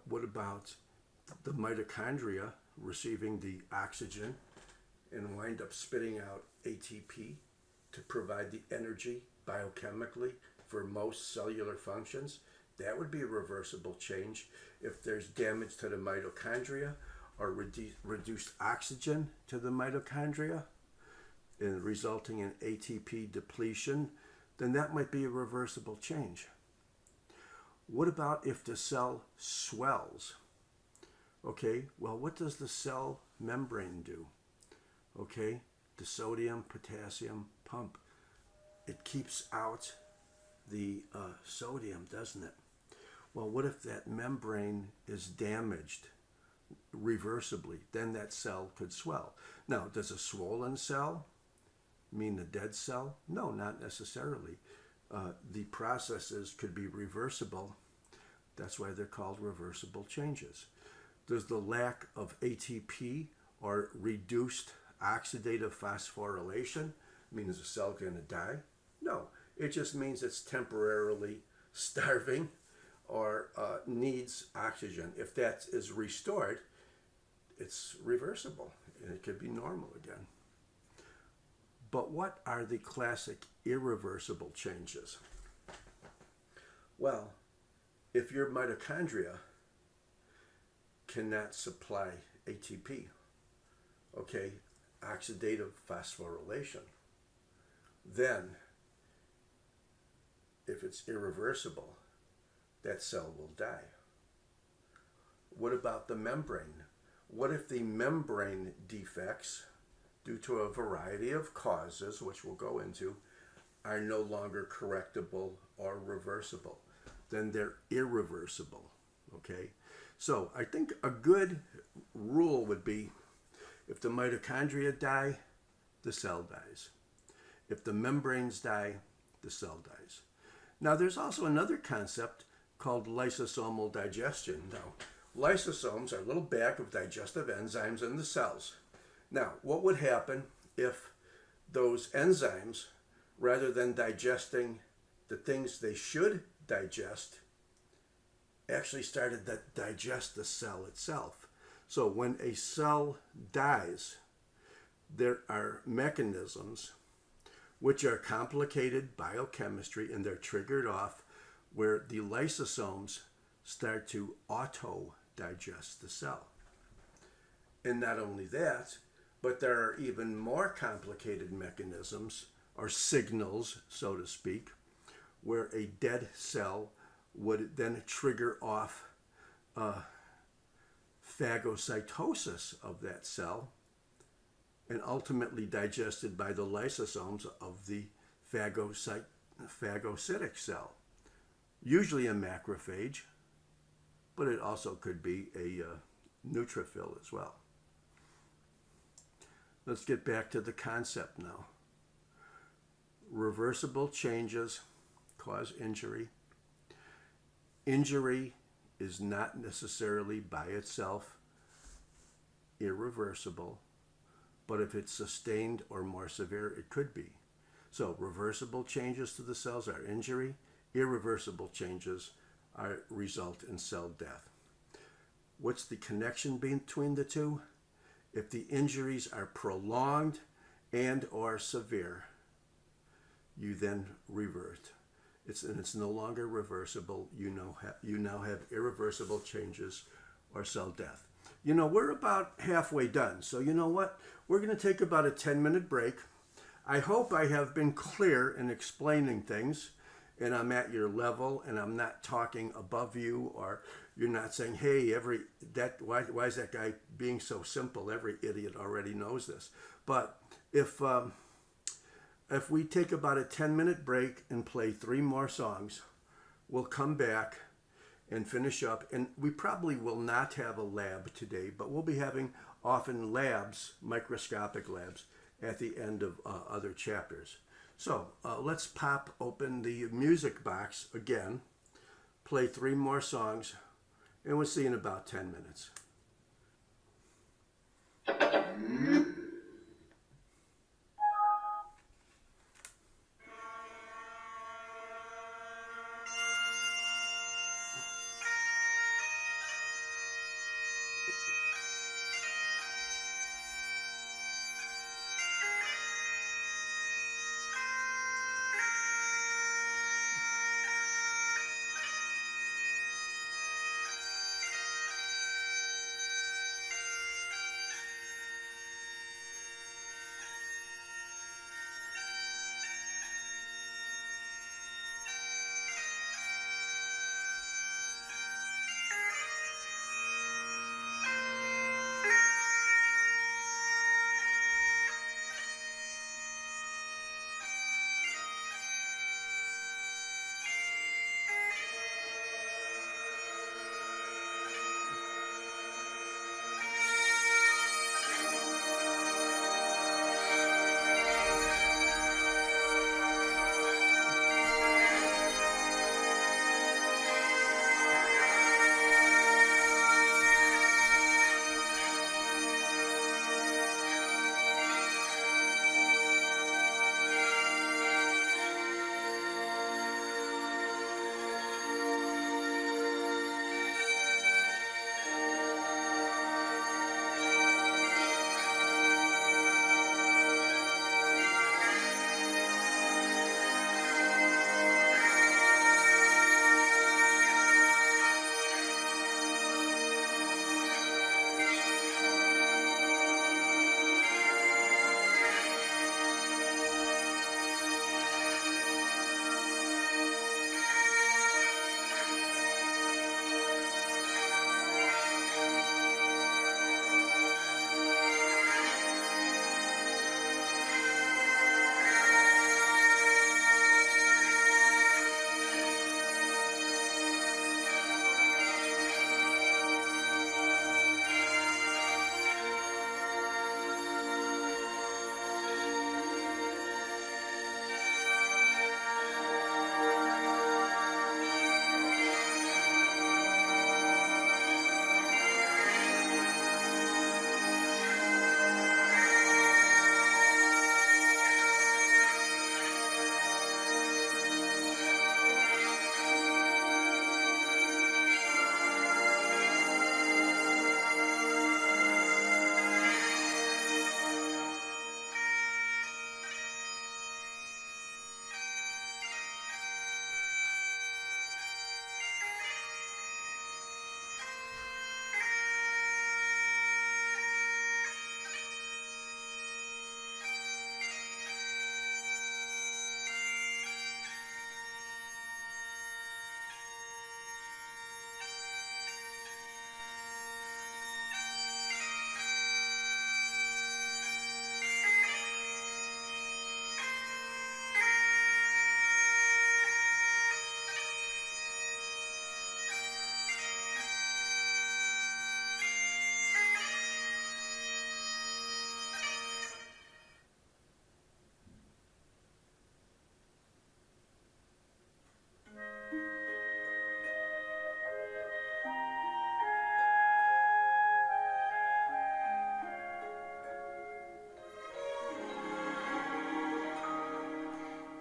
What about the mitochondria receiving the oxygen and wind up spitting out ATP to provide the energy biochemically for most cellular functions? That would be a reversible change. If there's damage to the mitochondria or reduced oxygen to the mitochondria and resulting in ATP depletion, then that might be a reversible change. What about if the cell swells? Okay, well, what does the cell membrane do? Okay, the sodium, potassium pump. It keeps out the sodium, doesn't it? Well, what if that membrane is damaged reversibly? Then that cell could swell. Now, does a swollen cell mean a dead cell? No, not necessarily. The processes could be reversible. That's why they're called reversible changes. Does the lack of ATP or reduced oxidative phosphorylation mean is a cell going to die? No, it just means it's temporarily starving or needs oxygen. If that is restored, it's reversible and it could be normal again. But what are the classic irreversible changes? Well, if your mitochondria cannot supply ATP, okay, oxidative phosphorylation, then if it's irreversible, that cell will die. What about the membrane? What if the membrane defects, due to a variety of causes, which we'll go into, are no longer correctable or reversible? Then they're irreversible, okay? So I think a good rule would be, if the mitochondria die, the cell dies. If the membranes die, the cell dies. Now there's also another concept called lysosomal digestion. Now, lysosomes are a little bag of digestive enzymes in the cells. Now, what would happen if those enzymes, rather than digesting the things they should digest, actually started to digest the cell itself? So when a cell dies, there are mechanisms which are complicated biochemistry, and they're triggered off where the lysosomes start to auto-digest the cell. And not only that, but there are even more complicated mechanisms, or signals, so to speak, where a dead cell would then trigger off phagocytosis of that cell, and ultimately digested by the lysosomes of the phagocytic cell. Usually a macrophage, but it also could be a neutrophil as well. Let's get back to the concept now. Reversible changes cause injury. Injury is not necessarily by itself irreversible, but if it's sustained or more severe, it could be. So reversible changes to the cells are injury. Irreversible changes result in cell death. What's the connection between the two? If the injuries are prolonged and or severe, you then revert. It's no longer reversible. You now have irreversible changes or cell death. You know, we're about halfway done. So you know what? We're going to take about a 10-minute break. I hope I have been clear in explaining things. and I'm at your level and I'm not talking above you, or you're not saying, hey, why is that guy being so simple? Every idiot already knows this. But if we take about a 10-minute break and play 3 more songs, we'll come back and finish up. And we probably will not have a lab today, but we'll be having often labs, microscopic labs, at the end of other chapters. So let's pop open the music box again, play 3 more songs, and we'll see in about 10 minutes.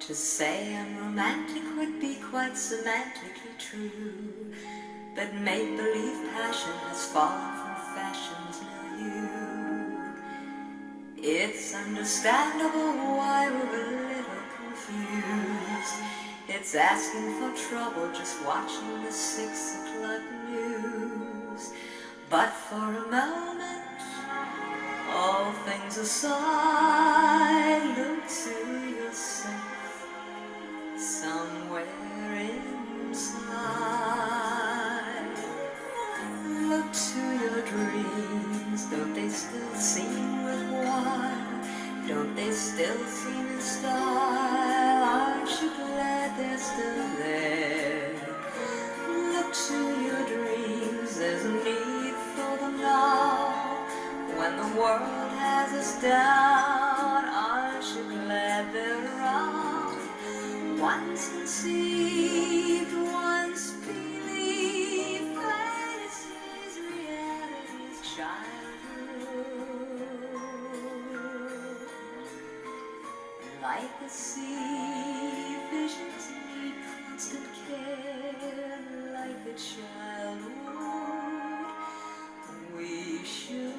To say I'm romantic would be quite semantically true, but make-believe passion has fallen from fashion's milieu. It's understandable why we're a little confused. It's asking for trouble just watching the 6 o'clock news. But for a moment, all things aside, look to yourself somewhere to your dreams. Don't they still seem worthwhile? Don't they still seem in style? Aren't you glad they're still there? Look to your dreams, there's a need for them now. When the world has us down, aren't you glad they're around? Once conceived, once believed, fantasies, realities, childhood. Like the sea, visions need constant care. Like a child would, we should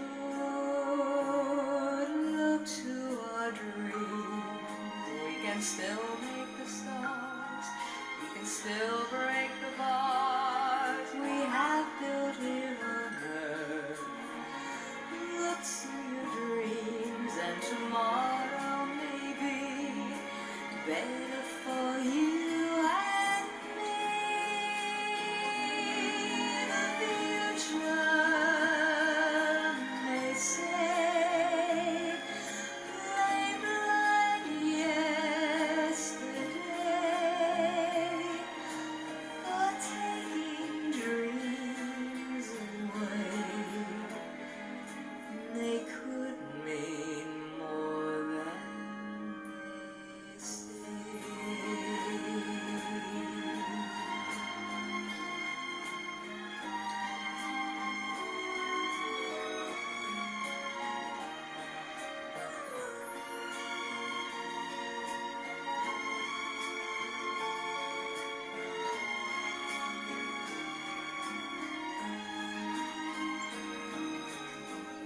look to our dreams. We can still make the stars, we can still break the bars we have built here on earth. Look to your dreams, and tomorrow may be better for you and me. The future may say, play blind yesterday, for taking dreams away. They could mean more than they say.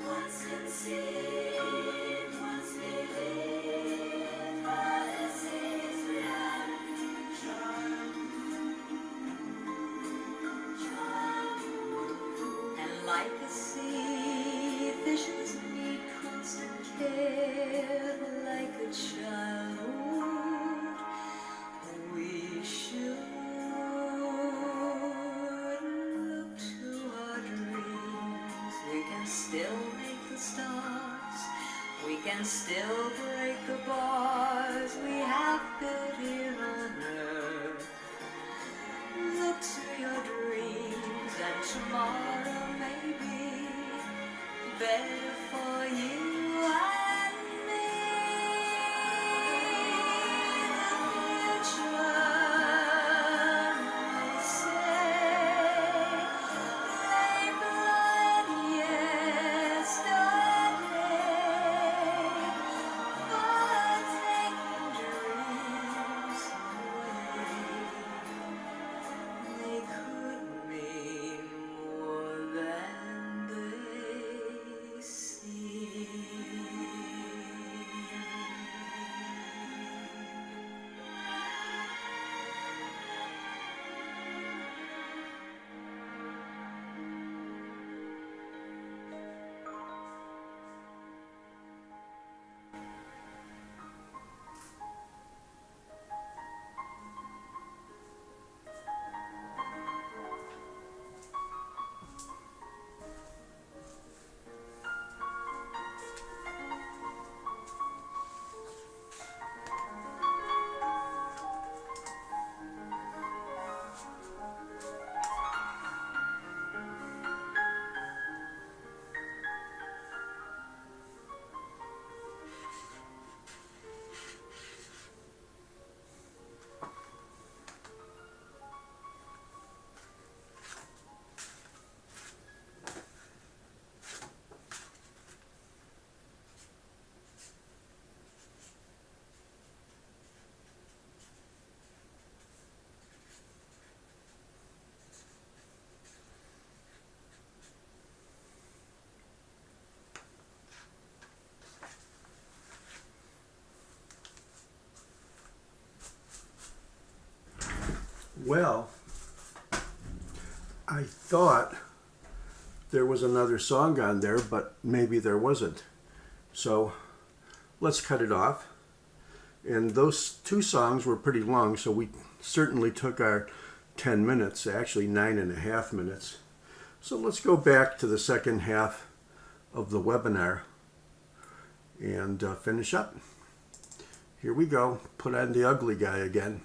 Once conceived, once believed, fantasies, reality, and like a sea, visions need constant care. Like a child would, we should look to our dreams. We can still make the stars, we can still break the bars we have built here on earth. Look to your dreams, and tomorrow may be better for you and me. The future may say, lay blind yesterday, but taking dreams away. They could mean more than they seem. Well, I thought there was another song on there, but maybe there wasn't. So let's cut it off. And those two songs were pretty long, so we certainly took our 10 minutes, actually 9.5 minutes. So let's go back to the second half of the webinar and finish up. Here we go. Put on the ugly guy again.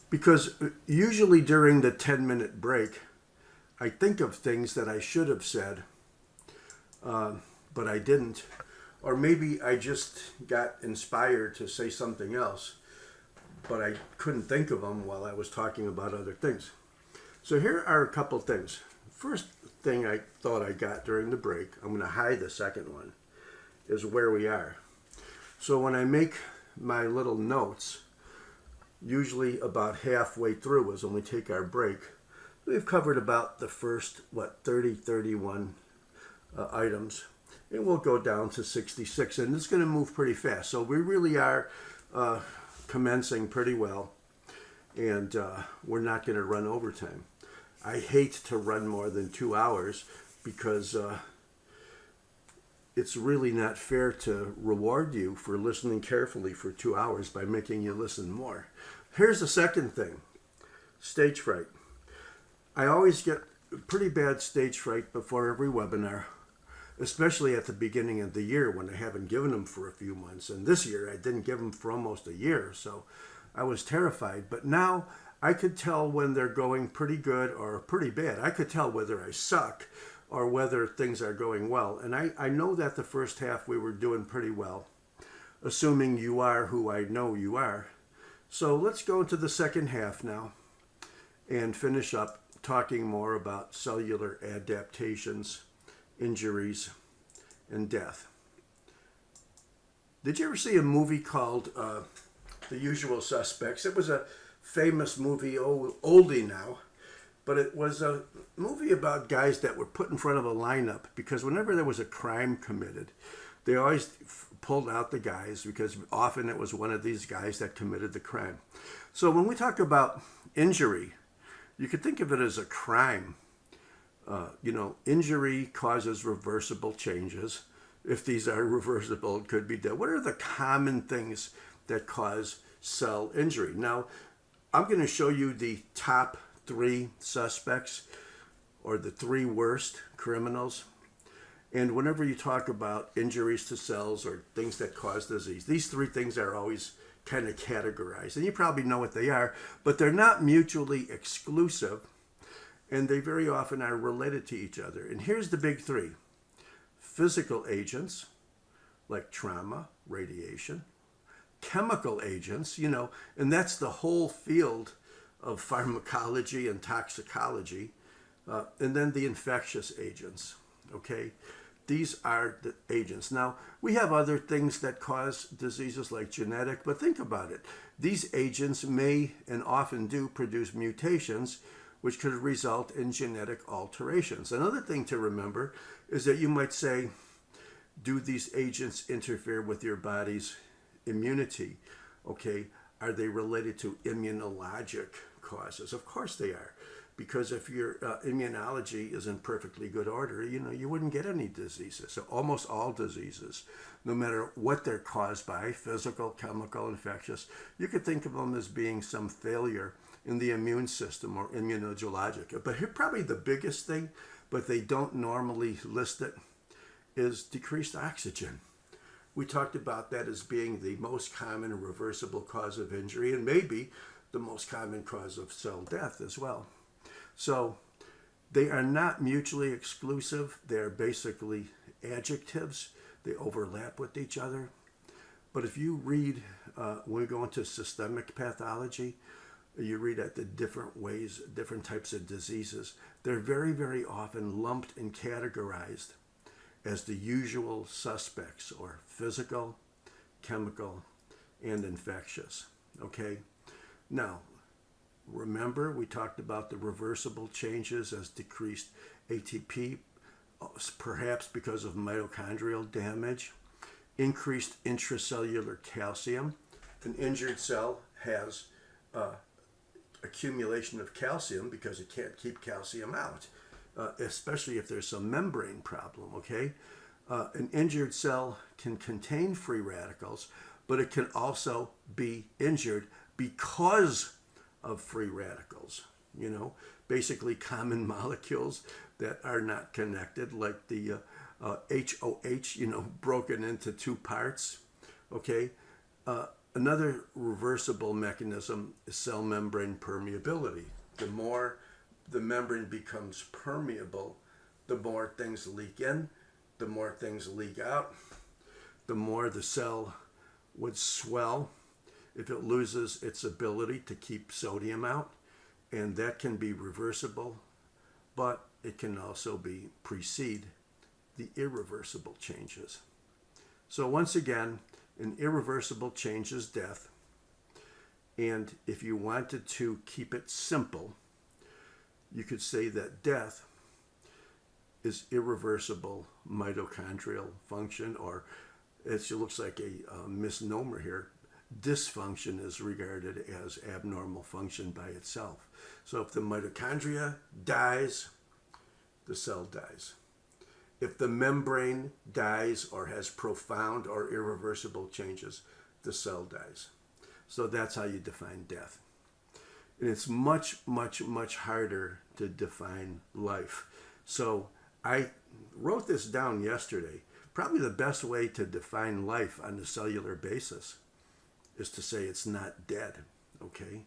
Because usually during the 10-minute break, I think of things that I should have said, but I didn't. Or maybe I just got inspired to say something else, but I couldn't think of them while I was talking about other things. So here are a couple things. First thing I thought I got during the break, I'm going to hide the second one, is where we are. So when I make my little notes, usually about halfway through is when we take our break, we've covered about the first, 31 items. And we'll go down to 66, and it's going to move pretty fast. So we really are commencing pretty well, and we're not going to run overtime. I hate to run more than 2 hours because it's really not fair to reward you for listening carefully for 2 hours by making you listen more. Here's the second thing, stage fright. I always get pretty bad stage fright before every webinar, especially at the beginning of the year when I haven't given them for a few months. And this year I didn't give them for almost a year, so I was terrified. But now I could tell when they're going pretty good or pretty bad. I could tell whether I suck or whether things are going well. And I know that the first half we were doing pretty well, assuming you are who I know you are. So let's go into the second half now and finish up talking more about cellular adaptations, injuries, and death. Did you ever see a movie called The Usual Suspects? It was a famous movie, oldie now, but it was a movie about guys that were put in front of a lineup because whenever there was a crime committed, they always pulled out the guys because often it was one of these guys that committed the crime. So when we talk about injury, you could think of it as a crime. Injury causes reversible changes. If these are reversible, it could be dead. What are the common things that cause cell injury? Now, I'm going to show you the top 3 suspects or the 3 worst criminals. And whenever you talk about injuries to cells or things that cause disease, these 3 things are always kind of categorized. And you probably know what they are, but they're not mutually exclusive. And they very often are related to each other. And here's the big 3. Physical agents, like trauma, radiation. Chemical agents, and that's the whole field of pharmacology and toxicology. And then the infectious agents, okay? These are the agents. Now, we have other things that cause diseases like genetic, but think about it. These agents may and often do produce mutations which could result in genetic alterations. Another thing to remember is that you might say, do these agents interfere with your body's immunity? Okay, are they related to immunologic causes? Of course they are, because if your immunology is in perfectly good order, you wouldn't get any diseases. So almost all diseases, no matter what they're caused by, physical, chemical, infectious, you could think of them as being some failure in the immune system or immunologic. But here, probably the biggest thing, but they don't normally list it, is decreased oxygen. We talked about that as being the most common reversible cause of injury and maybe the most common cause of cell death as well. So they are not mutually exclusive. They're basically adjectives. They overlap with each other. But if you read, when we go into systemic pathology, you read at the different ways, different types of diseases, they're very, very often lumped and categorized as the usual suspects, or physical, chemical, and infectious. Okay? Now, remember we talked about the reversible changes as decreased ATP, perhaps because of mitochondrial damage, increased intracellular calcium. An injured cell has accumulation of calcium because it can't keep calcium out, especially if there's some membrane problem, okay? An injured cell can contain free radicals, but it can also be injured because of free radicals, basically common molecules, that are not connected, like the HOH, broken into two parts. Okay. Another reversible mechanism is cell membrane permeability. The more the membrane becomes permeable, the more things leak in, the more things leak out, the more the cell would swell if it loses its ability to keep sodium out. And that can be reversible, but it can also precede the irreversible changes. So once again, an irreversible change is death. And if you wanted to keep it simple, you could say that death is irreversible mitochondrial function, or it looks like a misnomer here. Dysfunction is regarded as abnormal function by itself. So if the mitochondria dies, the cell dies. If the membrane dies or has profound or irreversible changes, the cell dies. So that's how you define death. And it's much, much, much harder to define life. So I wrote this down yesterday. Probably the best way to define life on a cellular basis is to say it's not dead, okay?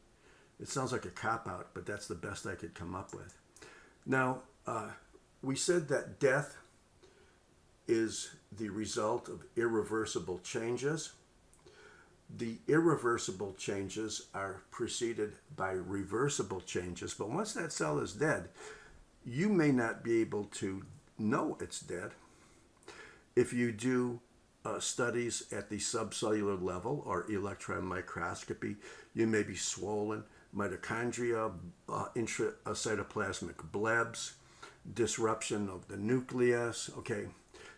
It sounds like a cop-out, but that's the best I could come up with. Now, we said that death is the result of irreversible changes. The irreversible changes are preceded by reversible changes, but once that cell is dead, you may not be able to know it's dead. If you do studies at the subcellular level or electron microscopy, you may be swollen mitochondria, intracytoplasmic blebs, disruption of the nucleus, okay,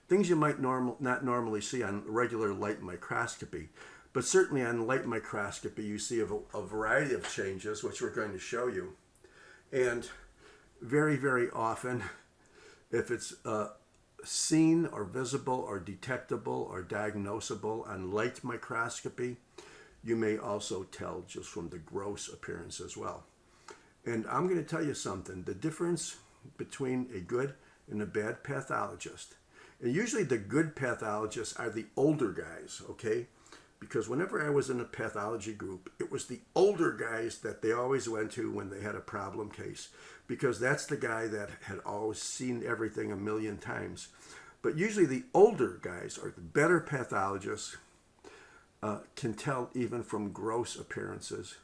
things you might not normally see on regular light microscopy. But certainly on light microscopy, you see a variety of changes, which we're going to show you. And very, very often, if it's seen or visible or detectable or diagnosable on light microscopy, you may also tell just from the gross appearance as well. And I'm going to tell you something. The difference between a good and a bad pathologist, and usually the good pathologists are the older guys, okay? Because whenever I was in a pathology group, it was the older guys that they always went to when they had a problem case, because that's the guy that had always seen everything a million times. But usually the older guys, or the better pathologists, can tell even from gross appearances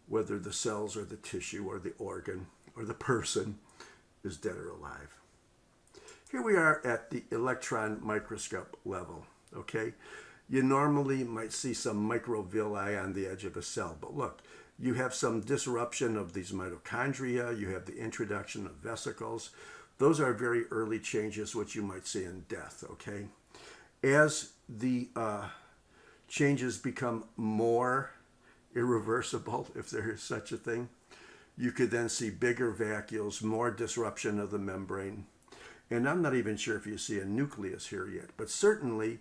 whether the cells or the tissue or the organ or the person is dead or alive. Here we are at the electron microscope level, okay? You normally might see some microvilli on the edge of a cell, but look, you have some disruption of these mitochondria, you have the introduction of vesicles. Those are very early changes which you might see in death, okay? As the changes become more irreversible, if there is such a thing, you could then see bigger vacuoles, more disruption of the membrane. And I'm not even sure if you see a nucleus here yet, but certainly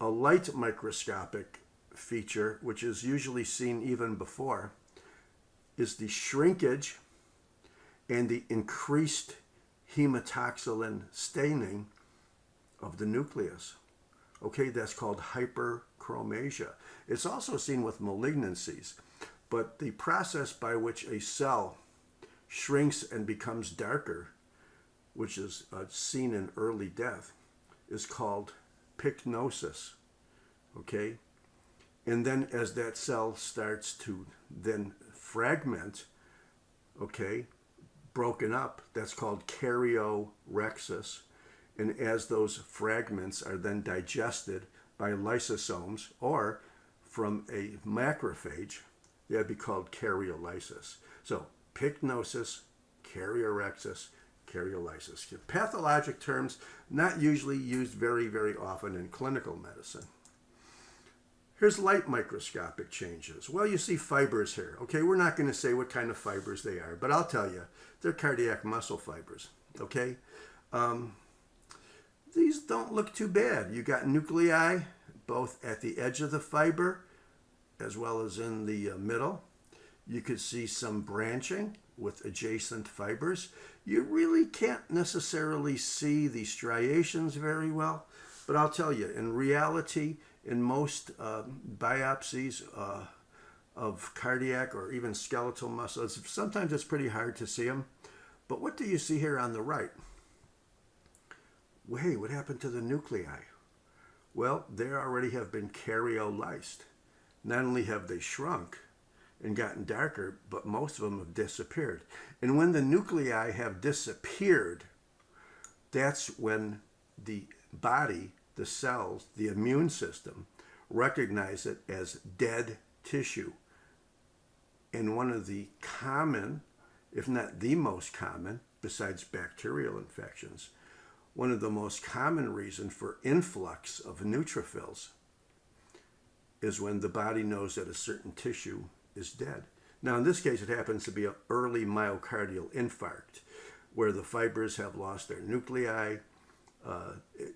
a light microscopic feature, which is usually seen even before, is the shrinkage and the increased hematoxylin staining of the nucleus. Okay, that's called hyperchromasia. It's also seen with malignancies, but the process by which a cell shrinks and becomes darker, which is seen in early death, is called pycnosis, okay? And then as that cell starts to then fragment, okay, broken up, that's called karyorrhexis. And as those fragments are then digested by lysosomes or from a macrophage, that'd be called karyolysis. So pycnosis, karyorrhexis, karyolysis. Pathologic terms not usually used very, very often in clinical medicine. Here's light microscopic changes. Well, you see fibers here. Okay, we're not going to say what kind of fibers they are, but I'll tell you, they're cardiac muscle fibers. Okay, these don't look too bad. You got nuclei both at the edge of the fiber as well as in the middle. You could see some branching with adjacent fibers. You really can't necessarily see the striations very well, but I'll tell you, in reality, in most biopsies of cardiac or even skeletal muscles, sometimes it's pretty hard to see them. But what do you see here on the right? Well, hey, what happened to the nuclei? Well, they already have been karyolyzed. Not only have they shrunk and gotten darker, but most of them have disappeared. And when the nuclei have disappeared, that's when the body, the cells, the immune system recognize it as dead tissue. And one of the common, if not the most common, besides bacterial infections, one of the most common reasons for influx of neutrophils is when the body knows that a certain tissue is dead. Now, in this case, it happens to be an early myocardial infarct, where the fibers have lost their nuclei.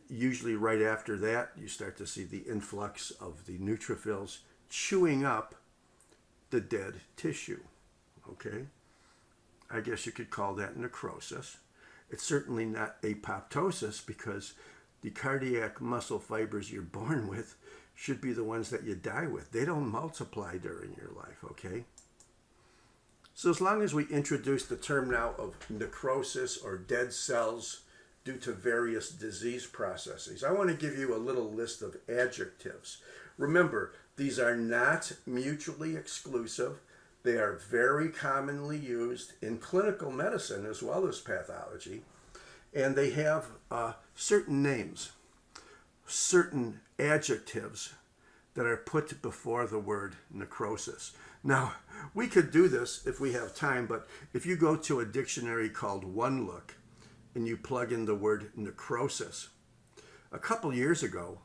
Usually right after that, you start to see the influx of the neutrophils chewing up the dead tissue. Okay? I guess you could call that necrosis. It's certainly not apoptosis, because the cardiac muscle fibers you're born with should be the ones that you die with. They don't multiply during your life, okay? So as long as we introduce the term now of necrosis or dead cells due to various disease processes, I want to give you a little list of adjectives. Remember, these are not mutually exclusive. They are very commonly used in clinical medicine as well as pathology, and they have certain names, certain adjectives that are put before the word necrosis. Now, we could do this if we have time, but if you go to a dictionary called OneLook and you plug in the word necrosis, a couple years ago,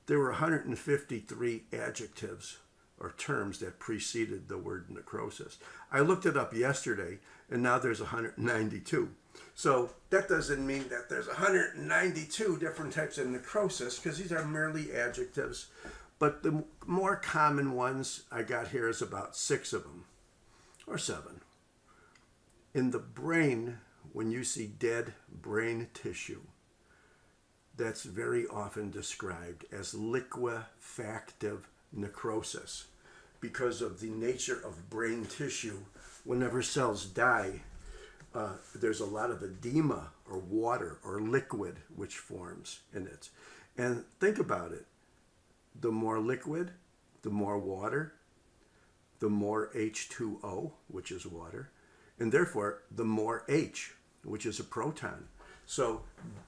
there were 153 adjectives or terms that preceded the word necrosis. I looked it up yesterday, and now there's 192. So that doesn't mean that there's 192 different types of necrosis, because these are merely adjectives. But the more common ones I got here is about 6 of them, or 7. In the brain, when you see dead brain tissue, that's very often described as liquefactive necrosis, because of the nature of brain tissue. Whenever cells die, there's a lot of edema or water or liquid which forms in it. And think about it. The more liquid, the more water, the more H2O, which is water, and therefore the more H, which is a proton. So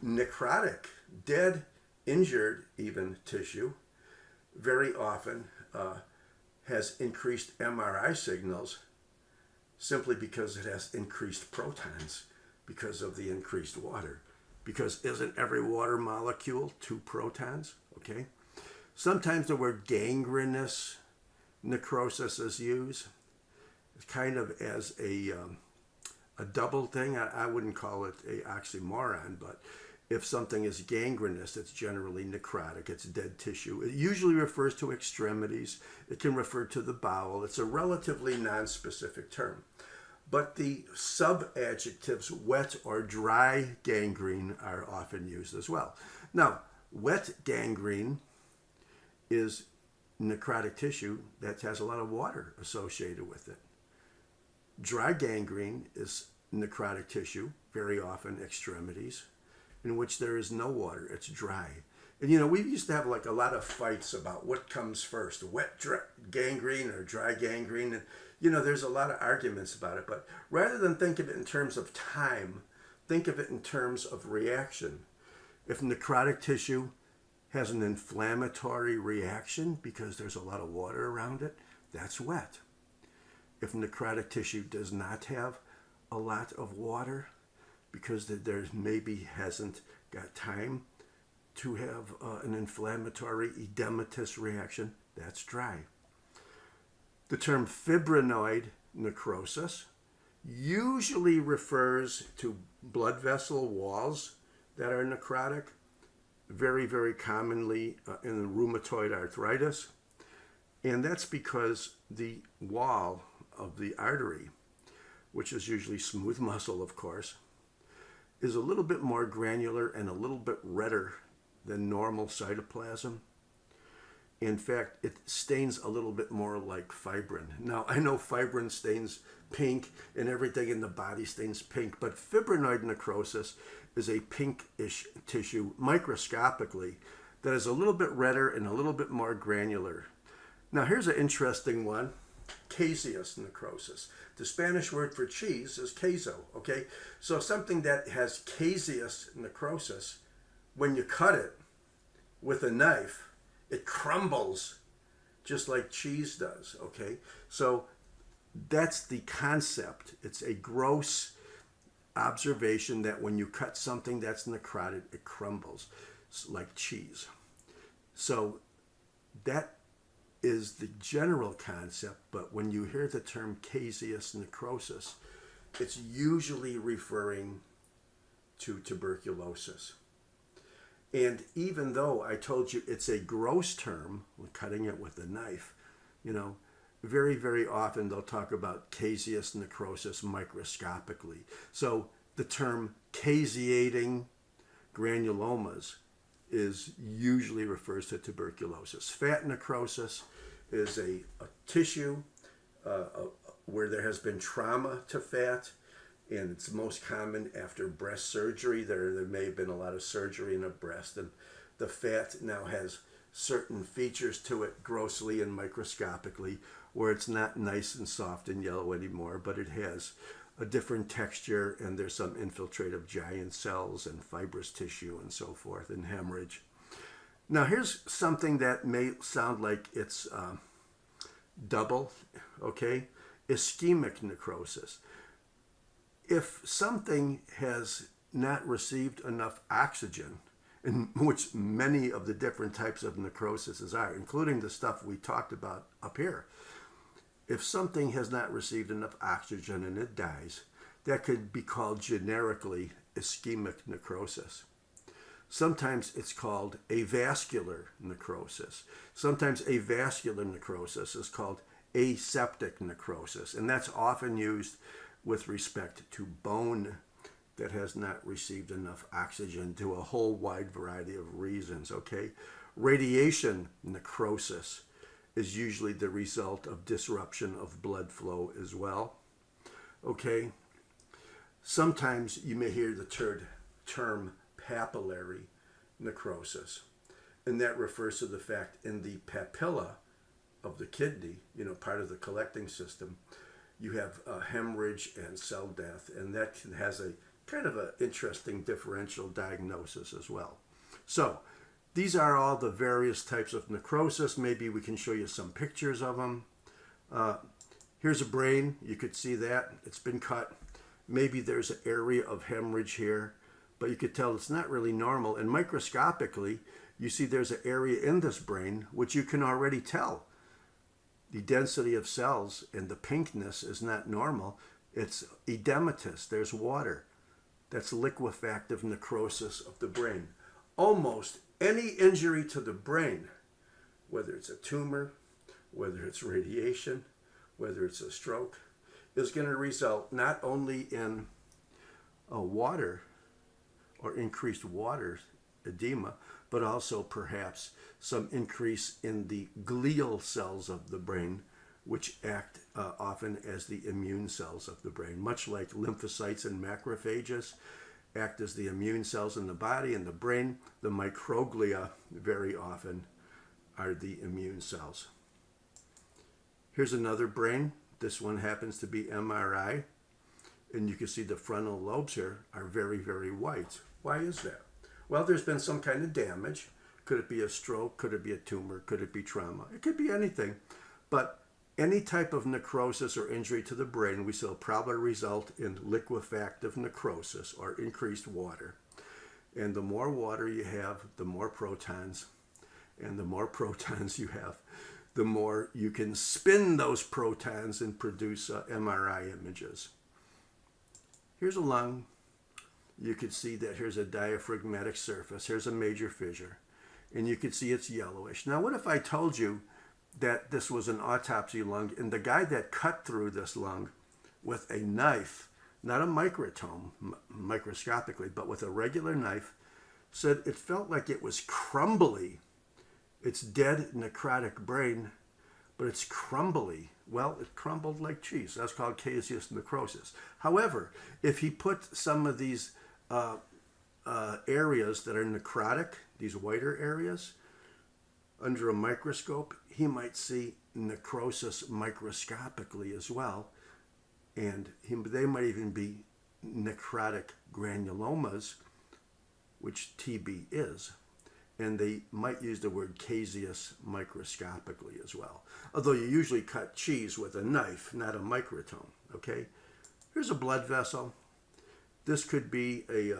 necrotic, dead, injured even tissue, very often has increased MRI signals simply because it has increased protons because of the increased water. Because isn't every water molecule 2 protons? Okay. Sometimes the word gangrenous necrosis is used kind of as a double thing. I wouldn't call it a oxymoron, but if something is gangrenous, it's generally necrotic. It's dead tissue. It usually refers to extremities. It can refer to the bowel. It's a relatively non-specific term. But the sub-adjectives wet or dry gangrene are often used as well. Now, wet gangrene is necrotic tissue that has a lot of water associated with it. Dry gangrene is necrotic tissue, very often extremities, in which there is no water, it's dry. And you know, we used to have like a lot of fights about what comes first, wet gangrene or dry gangrene. And you know, there's a lot of arguments about it, but rather than think of it in terms of time, think of it in terms of reaction. If necrotic tissue has an inflammatory reaction because there's a lot of water around it, that's wet. If necrotic tissue does not have a lot of water, because there maybe hasn't got time to have an inflammatory edematous reaction, that's dry. The term fibrinoid necrosis usually refers to blood vessel walls that are necrotic, very, very commonly in rheumatoid arthritis. And that's because the wall of the artery, which is usually smooth muscle, of course, is a little bit more granular and a little bit redder than normal cytoplasm. In fact, it stains a little bit more like fibrin. Now, I know fibrin stains pink and everything in the body stains pink, but fibrinoid necrosis is a pinkish tissue microscopically that is a little bit redder and a little bit more granular. Now, here's an interesting one, caseous necrosis. The Spanish word for cheese is queso, okay? So something that has caseous necrosis, when you cut it with a knife, it crumbles just like cheese does, okay? So that's the concept. It's a gross observation that when you cut something that's necrotic, it crumbles like cheese. So that is the general concept, but when you hear the term caseous necrosis, it's usually referring to tuberculosis. And even though I told you it's a gross term, cutting it with a knife, very, very often they'll talk about caseous necrosis microscopically. So the term caseating granulomas usually refers to tuberculosis. Fat necrosis is a tissue where there has been trauma to fat, and it's most common after breast surgery. There may have been a lot of surgery in a breast, and the fat now has certain features to it grossly and microscopically where it's not nice and soft and yellow anymore, but it has a different texture, and there's some infiltrative giant cells and fibrous tissue and so forth, and hemorrhage. Now here's something that may sound like it's double, okay? Ischemic necrosis. If something has not received enough oxygen, in which many of the different types of necrosises are, including the stuff we talked about up here, if something has not received enough oxygen and it dies, that could be called generically ischemic necrosis. Sometimes it's called avascular necrosis. Sometimes avascular necrosis is called aseptic necrosis, and that's often used with respect to bone that has not received enough oxygen to a whole wide variety of reasons, okay? Radiation necrosis is usually the result of disruption of blood flow as well, okay? Sometimes you may hear the term papillary necrosis, and that refers to the fact in the papilla of the kidney, part of the collecting system, you have hemorrhage and cell death, and that has a kind of an interesting differential diagnosis as well. So these are all the various types of necrosis. Maybe we can show you some pictures of them. Here's a brain. You could see that. It's been cut. Maybe there's an area of hemorrhage here, but you could tell it's not really normal. And microscopically, you see there's an area in this brain which you can already tell. The density of cells and the pinkness is not normal. It's edematous. There's water. That's liquefactive necrosis of the brain. Almost any injury to the brain, whether it's a tumor, whether it's radiation, whether it's a stroke, is going to result not only in water or increased water edema, but also perhaps some increase in the glial cells of the brain, which act often as the immune cells of the brain, much like lymphocytes and macrophages act as the immune cells in the body and the brain. The microglia very often are the immune cells. Here's another brain. This one happens to be MRI, and you can see the frontal lobes here are very, very white. Why is that? Well, there's been some kind of damage. Could it be a stroke? Could it be a tumor? Could it be trauma? It could be anything. But any type of necrosis or injury to the brain, we will probably result in liquefactive necrosis or increased water. And the more water you have, the more protons. And the more protons you have, the more you can spin those protons and produce MRI images. Here's a lung. You could see that here's a diaphragmatic surface. Here's a major fissure. And you could see it's yellowish. Now, what if I told you that this was an autopsy lung, and the guy that cut through this lung with a knife, not a microtome, microscopically, but with a regular knife, said it felt like it was crumbly. It's dead necrotic brain, but it's crumbly. Well, it crumbled like cheese. That's called caseous necrosis. However, if he put some of these areas that are necrotic, these whiter areas, under a microscope, he might see necrosis microscopically as well. And they might even be necrotic granulomas, which TB is. And they might use the word caseous microscopically as well. Although you usually cut cheese with a knife, not a microtome, okay? Here's a blood vessel. This could be a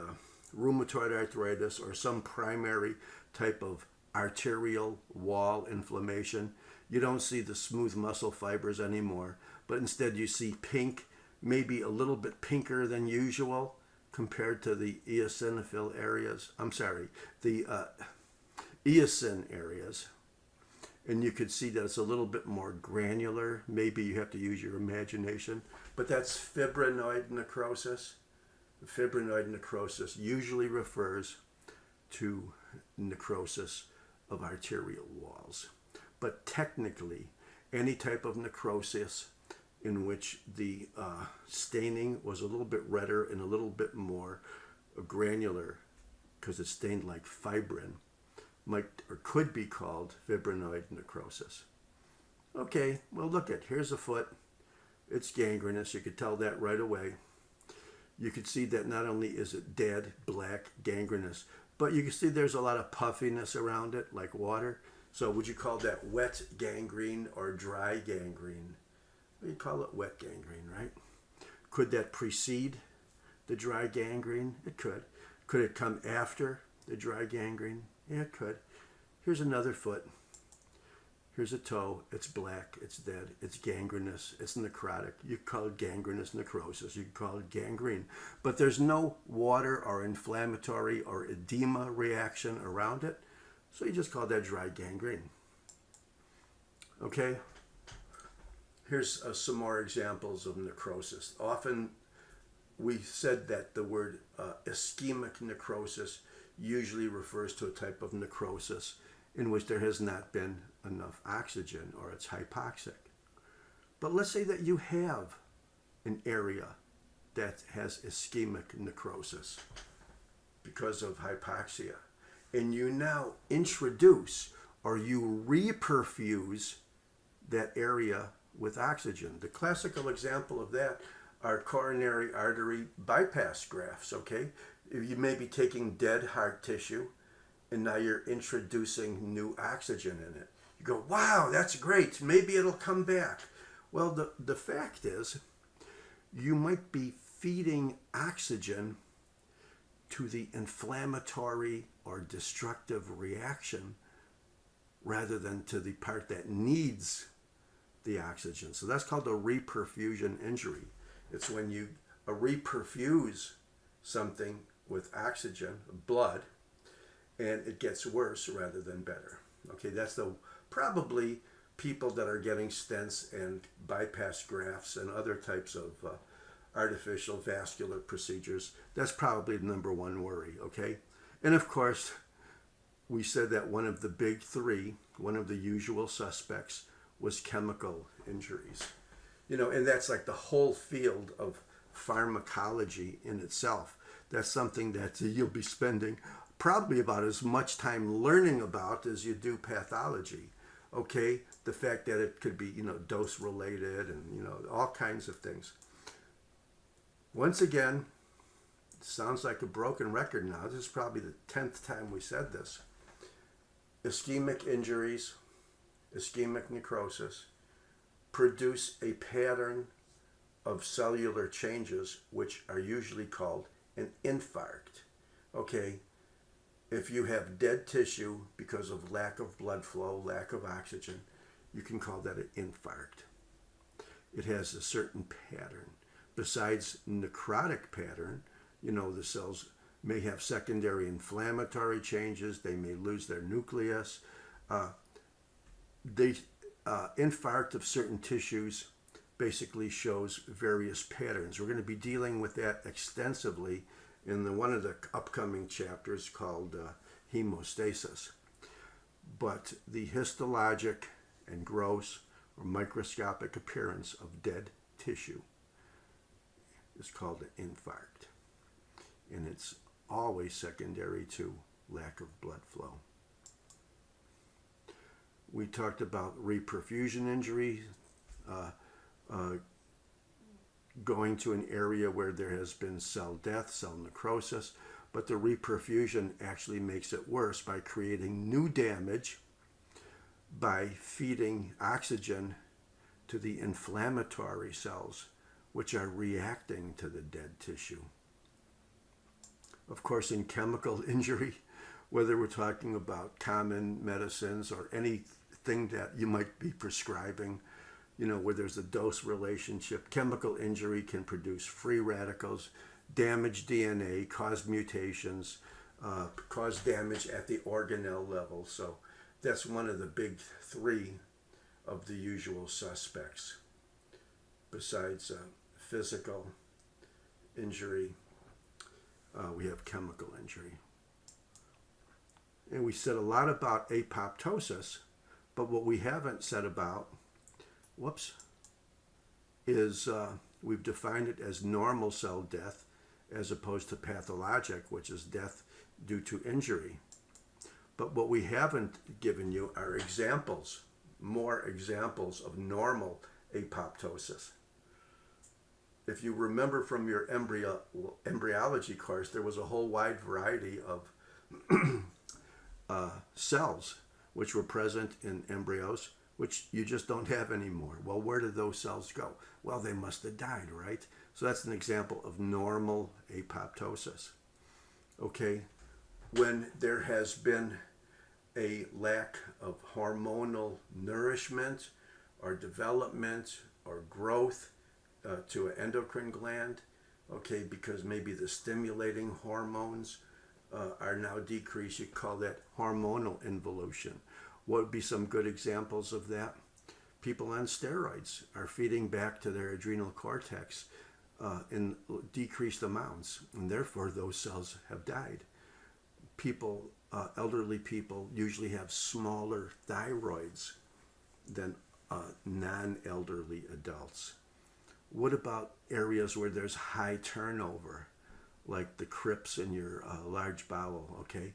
rheumatoid arthritis or some primary type of arterial wall inflammation. You don't see the smooth muscle fibers anymore, but instead you see pink, maybe a little bit pinker than usual compared to the eosinophil areas. The eosin areas. And you could see that it's a little bit more granular. Maybe you have to use your imagination, but that's fibrinoid necrosis. Fibrinoid necrosis usually refers to necrosis of arterial walls. But technically, any type of necrosis in which the staining was a little bit redder and a little bit more granular because it's stained like fibrin, might or could be called fibrinoid necrosis. Okay, well here's a foot. It's gangrenous. You could tell that right away. You could see that not only is it dead, black, gangrenous, but you can see there's a lot of puffiness around it, like water. So would you call that wet gangrene or dry gangrene? Well, you call it wet gangrene, right? Could that precede the dry gangrene? It could. Could it come after the dry gangrene? Yeah, it could. Here's another foot. Here's a toe. It's black. It's dead. It's gangrenous. It's necrotic. You could call it gangrenous necrosis. You could call it gangrene. But there's no water or inflammatory or edema reaction around it. So you just call that dry gangrene. Okay? Here's some more examples of necrosis. Often we said that the word ischemic necrosis usually refers to a type of necrosis in which there has not been enough oxygen or it's hypoxic. But let's say that you have an area that has ischemic necrosis because of hypoxia, and you now introduce or you reperfuse that area with oxygen. The classical example of that are coronary artery bypass grafts, okay? You may be taking dead heart tissue and now you're introducing new oxygen in it. You go, wow, that's great. Maybe it'll come back. Well, the fact is, you might be feeding oxygen to the inflammatory or destructive reaction rather than to the part that needs the oxygen. So that's called a reperfusion injury. It's when you reperfuse something with oxygen, blood, and it gets worse rather than better. Okay, that's probably people that are getting stents and bypass grafts and other types of artificial vascular procedures. That's probably the number one worry, okay? And of course, we said that one of the big three, one of the usual suspects, was chemical injuries. And that's like the whole field of pharmacology in itself. That's something that you'll be spending probably about as much time learning about as you do pathology. Okay, the fact that it could be, dose related and, all kinds of things. Once again, it sounds like a broken record now. This is probably the 10th time we said this. Ischemic injuries, ischemic necrosis, produce a pattern of cellular changes which are usually called an infarct. Okay, if you have dead tissue because of lack of blood flow, lack of oxygen, you can call that an infarct. It has a certain pattern. Besides necrotic pattern, the cells may have secondary inflammatory changes. They may lose their nucleus. infarct of certain tissues basically shows various patterns. We're going to be dealing with that extensively in one of the upcoming chapters called hemostasis. But the histologic and gross or microscopic appearance of dead tissue is called an infarct. And it's always secondary to lack of blood flow. We talked about reperfusion injury, going to an area where there has been cell death, cell necrosis, but the reperfusion actually makes it worse by creating new damage by feeding oxygen to the inflammatory cells, which are reacting to the dead tissue. Of course, in chemical injury, whether we're talking about common medicines or anything that you might be prescribing, where there's a dose relationship, chemical injury can produce free radicals, damage DNA, cause mutations, cause damage at the organelle level. So that's one of the big three of the usual suspects. Besides physical injury, we have chemical injury. And we said a lot about apoptosis, but what we haven't said about, is we've defined it as normal cell death as opposed to pathologic, which is death due to injury. But what we haven't given you are examples, more examples of normal apoptosis. If you remember from your embryology course, there was a whole wide variety of cells which were present in embryos, which you just don't have anymore. Well, where did those cells go? Well, they must have died, right? So that's an example of normal apoptosis. Okay, when there has been a lack of hormonal nourishment or development or growth to an endocrine gland, okay, because maybe the stimulating hormones are now decreased, you call that hormonal involution. What would be some good examples of that? People on steroids are feeding back to their adrenal cortex in decreased amounts, and therefore those cells have died. People, elderly people, usually have smaller thyroids than non-elderly adults. What about areas where there's high turnover, like the crypts in your large bowel, okay?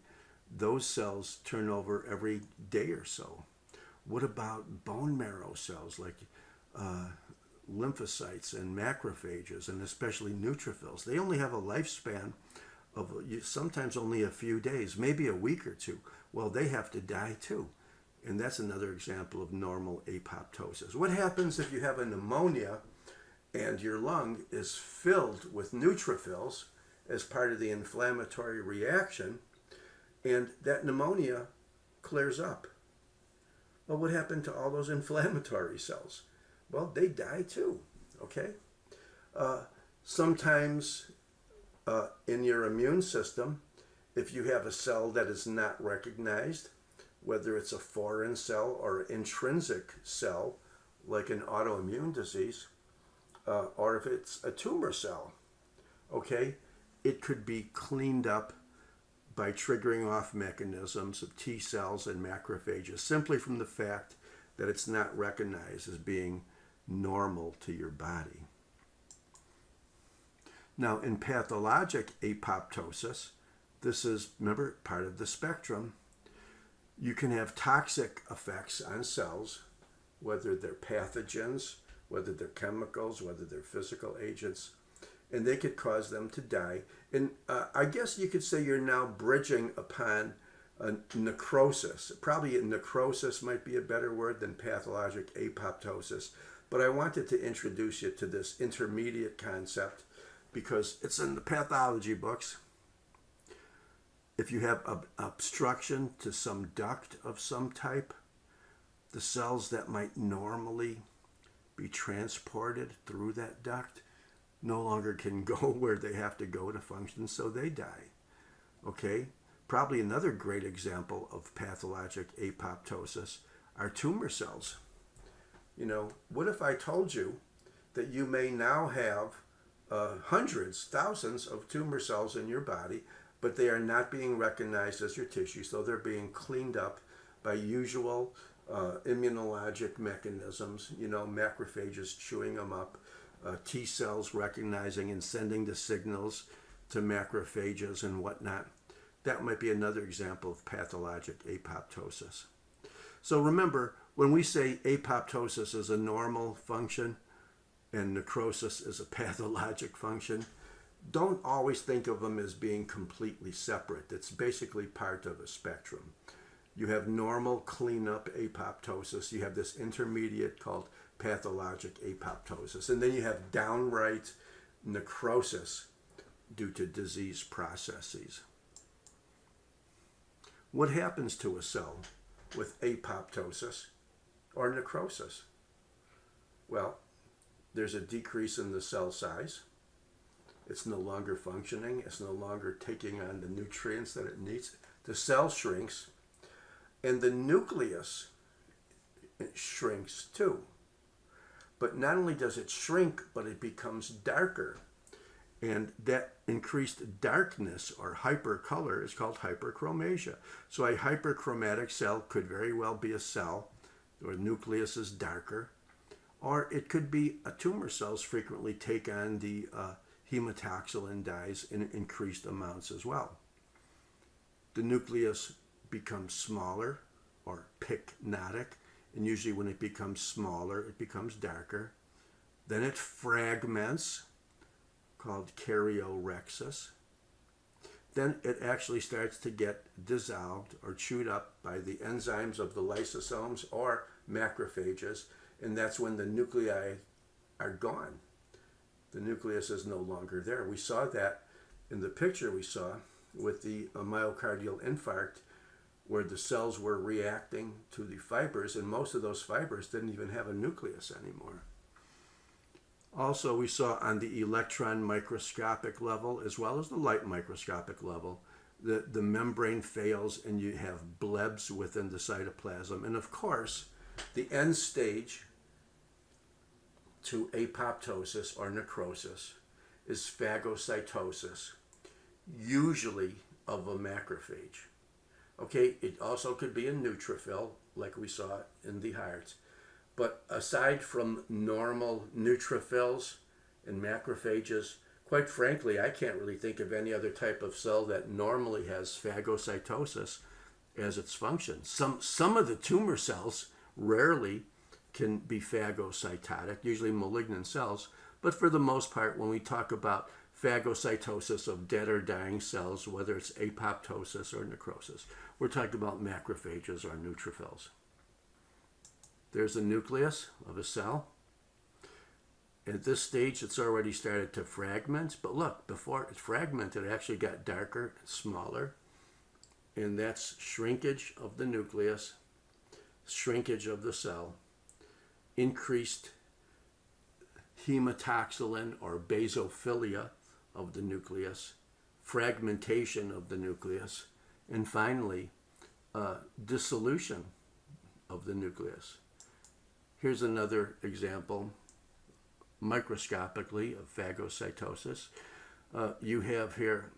Those cells turn over every day or so. What about bone marrow cells like lymphocytes and macrophages, and especially neutrophils? They only have a lifespan of sometimes only a few days, maybe a week or two. Well, they have to die too. And that's another example of normal apoptosis. What happens if you have a pneumonia and your lung is filled with neutrophils as part of the inflammatory reaction, and that pneumonia clears up? Well, what happened to all those inflammatory cells? Well, they die too, okay? Sometimes in your immune system, if you have a cell that is not recognized, whether it's a foreign cell or an intrinsic cell, like an autoimmune disease, or if it's a tumor cell, okay, it could be cleaned up by triggering off mechanisms of T cells and macrophages, simply from the fact that it's not recognized as being normal to your body. Now, in pathologic apoptosis, this is, remember, part of the spectrum. You can have toxic effects on cells, whether they're pathogens, whether they're chemicals, whether they're physical agents, and they could cause them to die. And I guess you could say you're now bridging upon a necrosis. Probably necrosis might be a better word than pathologic apoptosis. But I wanted to introduce you to this intermediate concept because it's in the pathology books. If you have obstruction to some duct of some type, the cells that might normally be transported through that duct no longer can go where they have to go to function, so they die. Okay? Probably another great example of pathologic apoptosis are tumor cells. What if I told you that you may now have hundreds, thousands of tumor cells in your body, but they are not being recognized as your tissue, so they're being cleaned up by usual immunologic mechanisms, macrophages chewing them up, T cells recognizing and sending the signals to macrophages and whatnot. That might be another example of pathologic apoptosis. So remember, when we say apoptosis is a normal function and necrosis is a pathologic function, don't always think of them as being completely separate. It's basically part of a spectrum. You have normal cleanup apoptosis. You have this intermediate called pathologic apoptosis. And then you have downright necrosis due to disease processes. What happens to a cell with apoptosis or necrosis? Well, there's a decrease in the cell size. It's no longer functioning. It's no longer taking on the nutrients that it needs. The cell shrinks, and the nucleus shrinks too. But not only does it shrink, but it becomes darker. And that increased darkness or hypercolor is called hyperchromasia. So a hyperchromatic cell could very well be a cell where the nucleus is darker, or it could be a tumor cells frequently take on the hematoxylin dyes in increased amounts as well. The nucleus becomes smaller or pycnotic, and usually when it becomes smaller, it becomes darker. Then it fragments, called karyorhexis. Then it actually starts to get dissolved or chewed up by the enzymes of the lysosomes or macrophages, and that's when the nuclei are gone. The nucleus is no longer there. We saw that in the picture we saw with the myocardial infarct, where the cells were reacting to the fibers, and most of those fibers didn't even have a nucleus anymore. Also, we saw on the electron microscopic level, as well as the light microscopic level, that the membrane fails and you have blebs within the cytoplasm. And of course, the end stage to apoptosis or necrosis is phagocytosis, usually of a macrophage. Okay, it also could be a neutrophil, like we saw in the heart. But aside from normal neutrophils and macrophages, quite frankly, I can't really think of any other type of cell that normally has phagocytosis as its function. Some of the tumor cells rarely can be phagocytotic, usually malignant cells, but for the most part, when we talk about phagocytosis of dead or dying cells, whether it's apoptosis or necrosis, we're talking about macrophages or neutrophils. There's a nucleus of a cell. At this stage, it's already started to fragment, but look, before it fragmented, it actually got darker and smaller, and that's shrinkage of the nucleus, shrinkage of the cell, increased hematoxylin or basophilia of the nucleus, fragmentation of the nucleus, and finally, dissolution of the nucleus. Here's another example, microscopically, of phagocytosis. You have here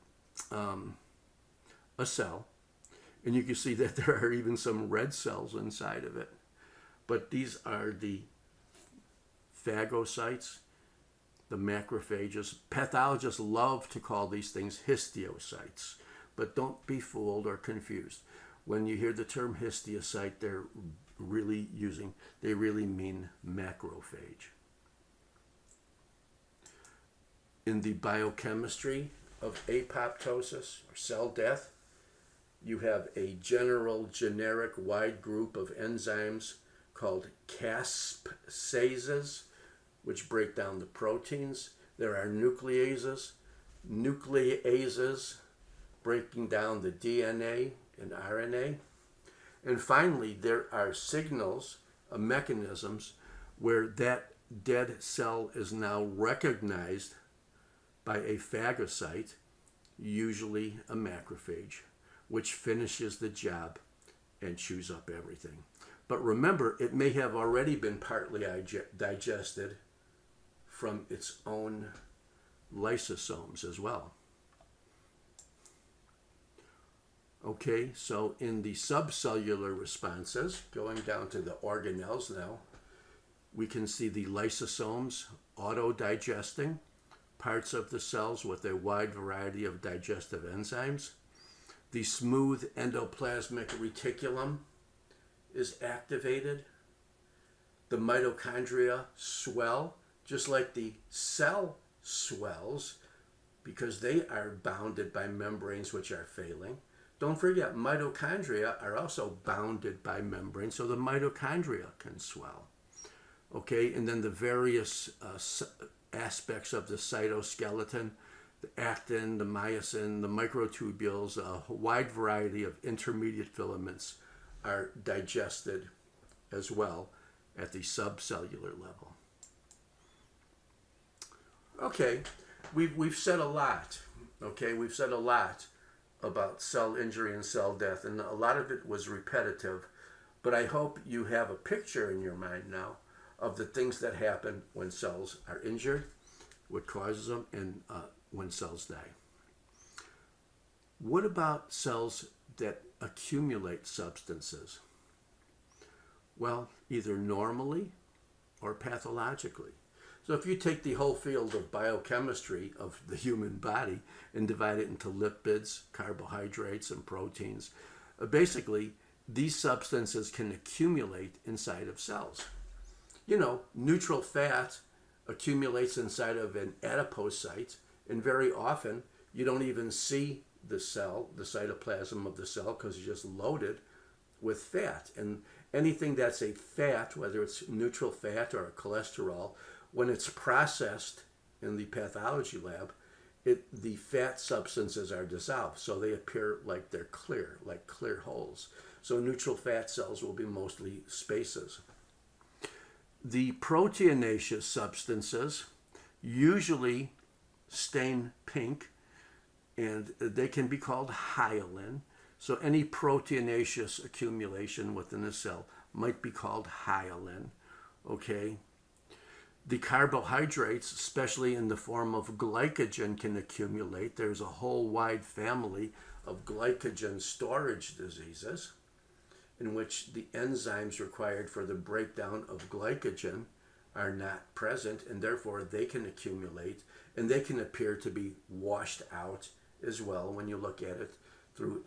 a cell, and you can see that there are even some red cells inside of it. But these are the phagocytes, the macrophages. Pathologists love to call these things histiocytes, but don't be fooled or confused. When you hear the term histiocyte, they really mean macrophage. In the biochemistry of apoptosis or cell death, you have a generic wide group of enzymes called caspases, which break down the proteins. There are nucleases breaking down the DNA and RNA. And finally, there are signals, mechanisms, where that dead cell is now recognized by a phagocyte, usually a macrophage, which finishes the job and chews up everything. But remember, it may have already been partly digested from its own lysosomes as well. Okay, so in the subcellular responses, going down to the organelles now, we can see the lysosomes auto-digesting parts of the cells with a wide variety of digestive enzymes. The smooth endoplasmic reticulum is activated. The mitochondria swell, just like the cell swells, because they are bounded by membranes which are failing. Don't forget, mitochondria are also bounded by membranes, so the mitochondria can swell. Okay, and then the various aspects of the cytoskeleton, the actin, the myosin, the microtubules, a wide variety of intermediate filaments are digested as well at the subcellular level. Okay, we've said a lot. Okay, we've said a lot about cell injury and cell death, and a lot of it was repetitive, but I hope you have a picture in your mind now of the things that happen when cells are injured, what causes them, and when cells die. What about cells that accumulate substances? Well, either normally or pathologically. So if you take the whole field of biochemistry of the human body and divide it into lipids, carbohydrates, and proteins, basically these substances can accumulate inside of cells. You know, neutral fat accumulates inside of an adipocyte, and very often you don't even see the cell, the cytoplasm of the cell, because it's just loaded with fat. And anything that's a fat, whether it's neutral fat or a cholesterol, when it's processed in the pathology lab, the fat substances are dissolved, so they appear like they're clear, like clear holes. So neutral fat cells will be mostly spaces. The proteinaceous substances usually stain pink, and they can be called hyaline. So any proteinaceous accumulation within a cell might be called hyaline. Okay. The carbohydrates, especially in the form of glycogen, can accumulate. There's a whole wide family of glycogen storage diseases in which the enzymes required for the breakdown of glycogen are not present, and therefore they can accumulate, and they can appear to be washed out as well when you look at it through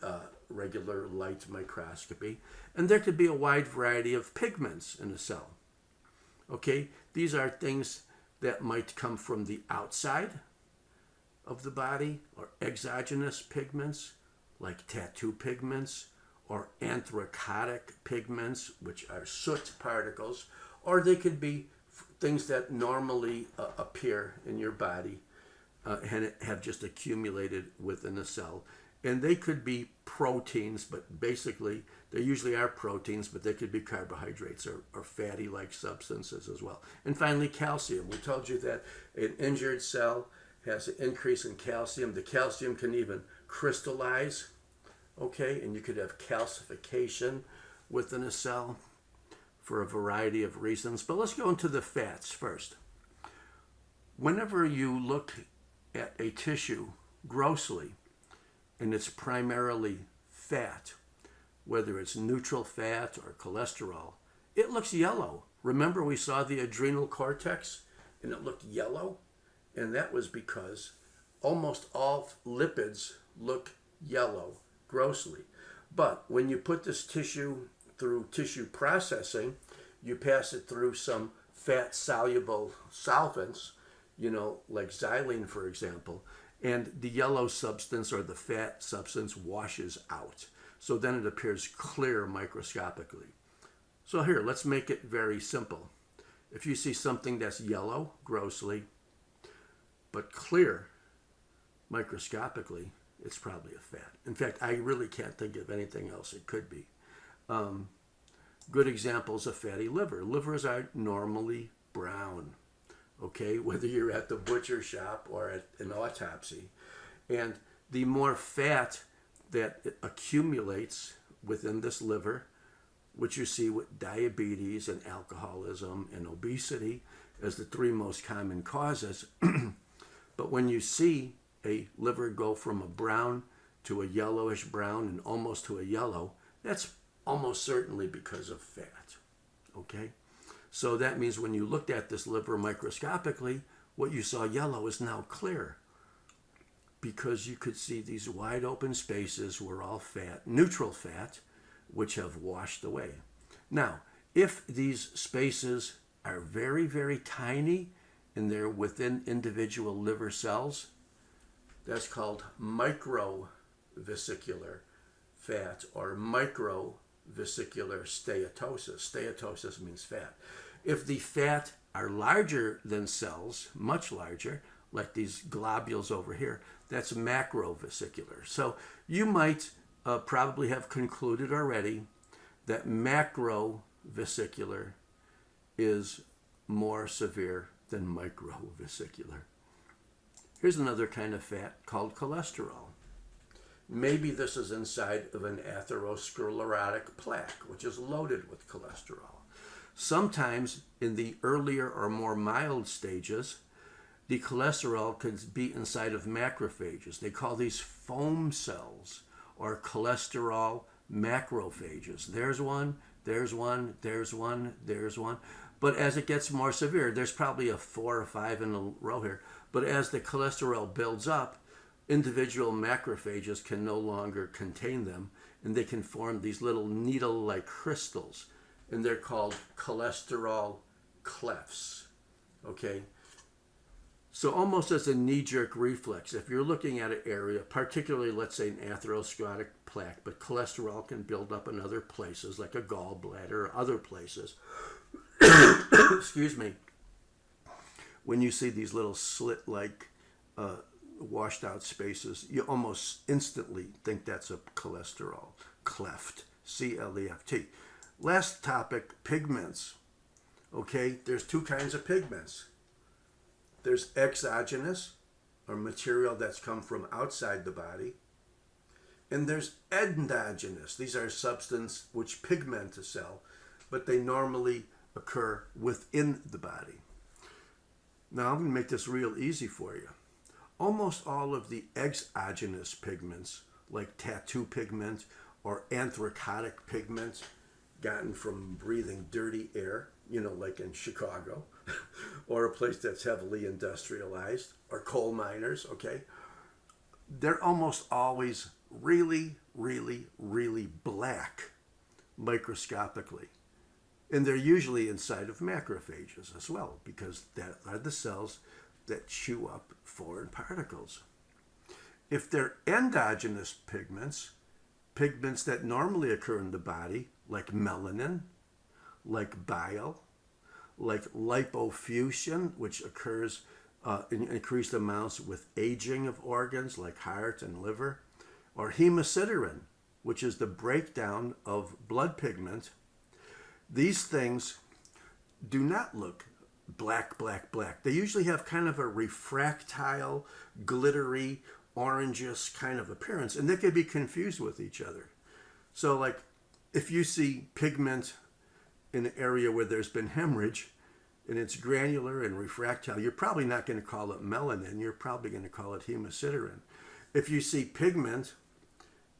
regular light microscopy. And there could be a wide variety of pigments in a cell. Okay, these are things that might come from the outside of the body, or exogenous pigments like tattoo pigments, or anthracotic pigments, which are soot particles, or they could be things that normally appear in your body and have just accumulated within a cell. And they could be proteins, but basically they usually are proteins, but they could be carbohydrates or fatty-like substances as well. And finally, calcium. We told you that an injured cell has an increase in calcium. The calcium can even crystallize, okay, and you could have calcification within a cell for a variety of reasons. But let's go into the fats first. Whenever you look at a tissue grossly, and it's primarily fat, whether it's neutral fat or cholesterol, it looks yellow. Remember, we saw the adrenal cortex and it looked yellow? And that was because almost all lipids look yellow grossly. But when you put this tissue through tissue processing, you pass it through some fat-soluble solvents, like xylene, for example, and the yellow substance or the fat substance washes out. So then it appears clear microscopically. So here, let's make it very simple. If you see something that's yellow grossly, but clear microscopically, it's probably a fat. In fact, I really can't think of anything else it could be. Good examples of fatty liver. Livers are normally brown, okay, whether you're at the butcher shop or at an autopsy. And the more fat that accumulates within this liver, which you see with diabetes and alcoholism and obesity as the three most common causes. But when you see a liver go from a brown to a yellowish brown and almost to a yellow, that's almost certainly because of fat. Okay? So that means when you looked at this liver microscopically, what you saw yellow is now clear, because you could see these wide open spaces were all fat, neutral fat, which have washed away. Now, if these spaces are very, very tiny and they're within individual liver cells, that's called microvesicular fat or microvesicular steatosis. Steatosis means fat. If the fat are larger than cells, much larger, like these globules over here, that's macrovesicular. So you might probably have concluded already that macrovesicular is more severe than microvesicular. Here's another kind of fat called cholesterol. Maybe this is inside of an atherosclerotic plaque, which is loaded with cholesterol. Sometimes in the earlier or more mild stages, the cholesterol could be inside of macrophages. They call these foam cells or cholesterol macrophages. There's one, there's one, there's one, there's one. But as it gets more severe, there's probably a 4 or 5 in a row here. But as the cholesterol builds up, individual macrophages can no longer contain them, and they can form these little needle-like crystals, and they're called cholesterol clefts. Okay? So almost as a knee-jerk reflex, if you're looking at an area, particularly, let's say, an atherosclerotic plaque, but cholesterol can build up in other places, like a gallbladder or other places. Excuse me. When you see these little slit-like washed out spaces, you almost instantly think that's a cholesterol cleft, C-L-E-F-T. Last topic, pigments. Okay, there's two kinds of pigments. There's exogenous, or material that's come from outside the body. And there's endogenous. These are substances which pigment a cell, but they normally occur within the body. Now I'm going to make this real easy for you. Almost all of the exogenous pigments, like tattoo pigment or anthracotic pigment gotten from breathing dirty air, like in Chicago, or a place that's heavily industrialized, or coal miners, okay? They're almost always really, really, really black microscopically. And they're usually inside of macrophages as well, because that are the cells that chew up foreign particles. If they're endogenous pigments that normally occur in the body, like melanin, like bile, like lipofuscin, which occurs in increased amounts with aging of organs like heart and liver, or hemosiderin, which is the breakdown of blood pigment. These things do not look black, black, black. They usually have kind of a refractile, glittery, orangish kind of appearance, and they can be confused with each other. So, like, if you see pigment in an area where there's been hemorrhage, and it's granular and refractile, you're probably not going to call it melanin. You're probably going to call it hemosiderin. If you see pigment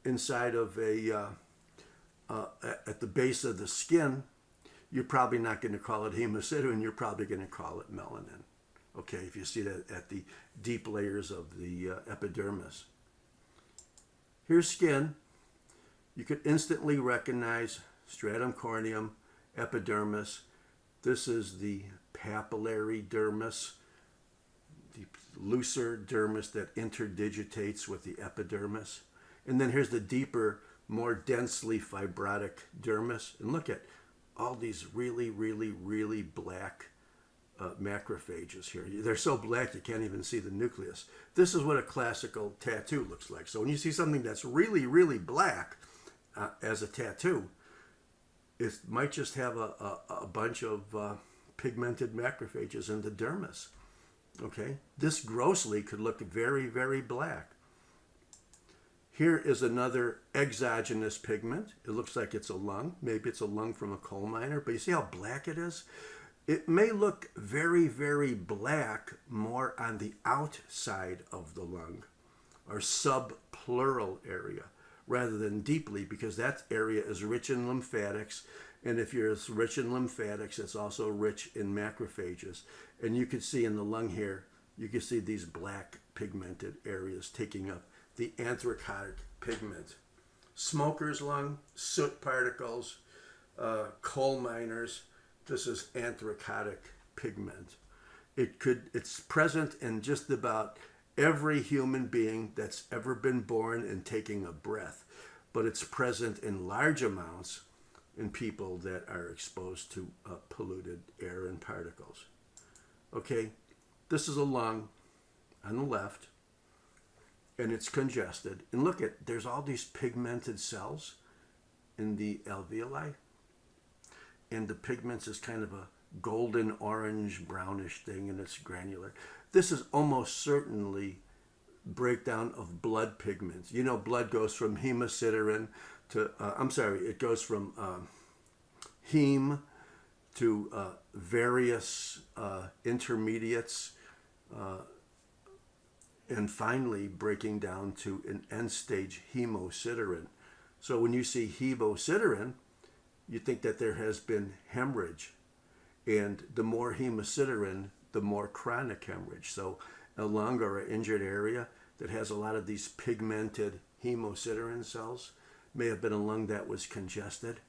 inside of at the base of the skin, you're probably not going to call it hemosiderin. You're probably going to call it melanin. Okay, if you see that at the deep layers of the epidermis. Here's skin. You could instantly recognize stratum corneum, epidermis. This is the papillary dermis, the looser dermis that interdigitates with the epidermis. And then here's the deeper, more densely fibrotic dermis. And look at all these really, really, really black macrophages here. They're so black you can't even see the nucleus. This is what a classical tattoo looks like. So when you see something that's really, really black as a tattoo, it might just have a bunch of pigmented macrophages in the dermis. Okay? This grossly could look very, very black. Here is another exogenous pigment. It looks like it's a lung. Maybe it's a lung from a coal miner, but you see how black it is? It may look very, very black more on the outside of the lung or subpleural area rather than deeply, because that area is rich in lymphatics. And if you're rich in lymphatics, it's also rich in macrophages. And you can see in the lung here, you can see these black pigmented areas taking up the anthracotic pigment. Smoker's lung, soot particles, coal miners, this is anthracotic pigment. It's present in just about every human being that's ever been born and taking a breath, but it's present in large amounts in people that are exposed to polluted air and particles. Okay, this is a lung on the left, and it's congested. And look at, there's all these pigmented cells in the alveoli, and the pigments is kind of a golden orange brownish thing, and it's granular. This is almost certainly breakdown of blood pigments. You know, blood goes from hemosiderin to it goes from heme to various intermediates, and finally breaking down to an end stage hemosiderin. So when you see hemosiderin, you think that there has been hemorrhage, and the more hemosiderin, the more chronic hemorrhage. So a lung or an injured area that has a lot of these pigmented hemosiderin cells may have been a lung that was congested.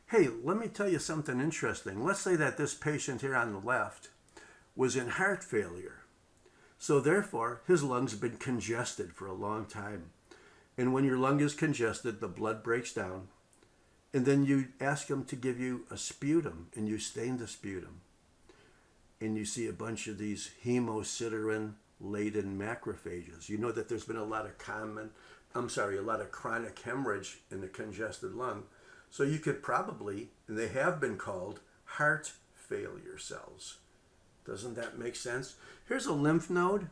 Hey, let me tell you something interesting. Let's say that this patient here on the left was in heart failure. So therefore, his lungs have been congested for a long time. And when your lung is congested, the blood breaks down. And then you ask him to give you a sputum, and you stain the sputum. And you see a bunch of these hemosiderin-laden macrophages. You know that there's been a lot of chronic hemorrhage in the congested lung. So you could probably, and they have been called, heart failure cells. Doesn't that make sense? Here's a lymph node,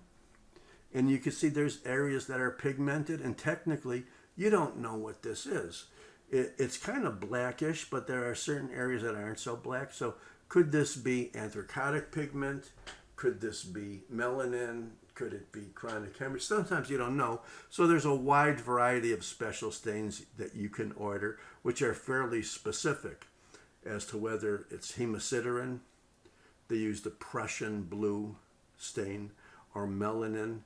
and you can see there's areas that are pigmented, and technically you don't know what this is. It's kind of blackish, but there are certain areas that aren't so black. So could this be anthracotic pigment? Could this be melanin? Could it be chronic hemorrhage? Sometimes you don't know. So there's a wide variety of special stains that you can order, which are fairly specific as to whether it's hemosiderin. They use the Prussian blue stain, or melanin.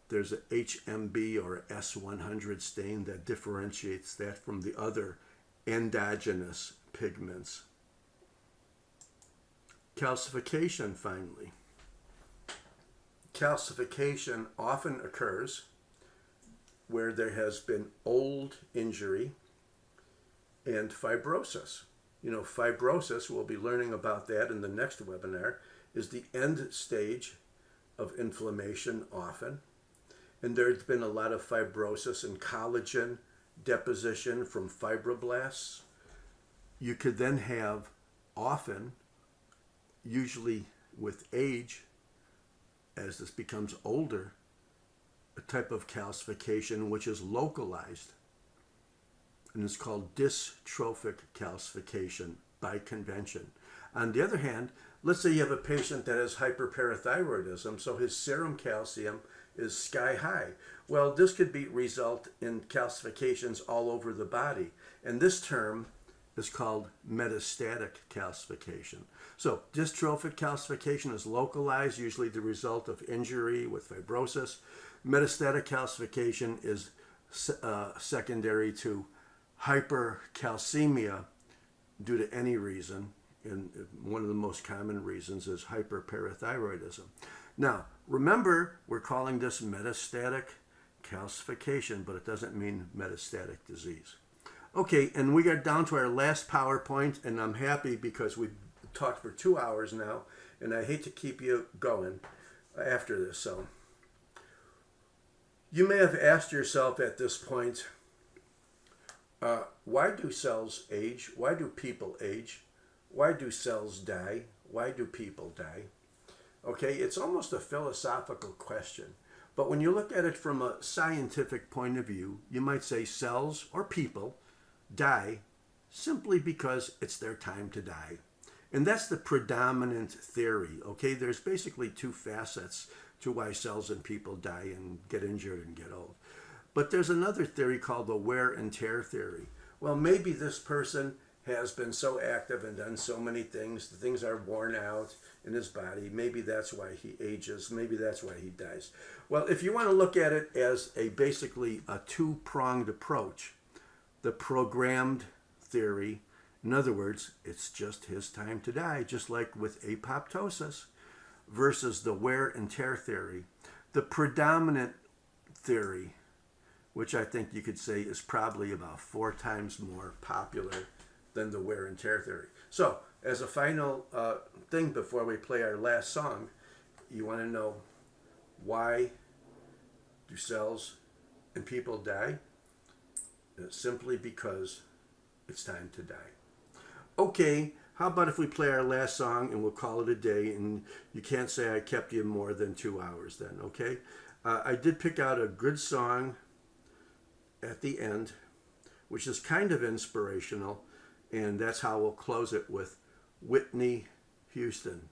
There's a HMB or S100 stain that differentiates that from the other endogenous pigments. Calcification, finally. Calcification often occurs where there has been old injury and fibrosis. You know, fibrosis, we'll be learning about that in the next webinar, is the end stage of inflammation often. And there's been a lot of fibrosis and collagen deposition from fibroblasts. You could then have often, usually with age, as this becomes older, a type of calcification which is localized. And it's called dystrophic calcification by convention. On the other hand, let's say you have a patient that has hyperparathyroidism, so his serum calcium is sky high. Well, this could result in calcifications all over the body. And this term is called metastatic calcification. So dystrophic calcification is localized, usually the result of injury with fibrosis. Metastatic calcification is secondary to hypercalcemia due to any reason. And one of the most common reasons is hyperparathyroidism. Now, remember, we're calling this metastatic calcification, but it doesn't mean metastatic disease. Okay, and we got down to our last PowerPoint, and I'm happy because we've talked for 2 hours now, and I hate to keep you going after this. So, you may have asked yourself at this point, why do cells age? Why do people age? Why do cells die? Why do people die? Okay, it's almost a philosophical question, But when you look at it from a scientific point of view, you might say cells or people die simply because it's their time to die. And that's the predominant theory, okay? There's basically two facets to why cells and people die and get injured and get old. But there's another theory called the wear and tear theory. Well, maybe this person has been so active and done so many things, the things are worn out in his body. Maybe that's why he ages. Maybe that's why he dies. Well, if you want to look at it as basically a two-pronged approach, the programmed theory, in other words, it's just his time to die, just like with apoptosis, versus the wear and tear theory. The predominant theory, which I think you could say is probably about 4 times more popular than the wear and tear theory. So, as a final thing before we play our last song, you want to know, why do cells and people die? Simply because it's time to die. Okay, how about if we play our last song and we'll call it a day, and you can't say I kept you more than 2 hours then, okay? I did pick out a good song at the end, which is kind of inspirational, and that's how we'll close it with Whitney Houston.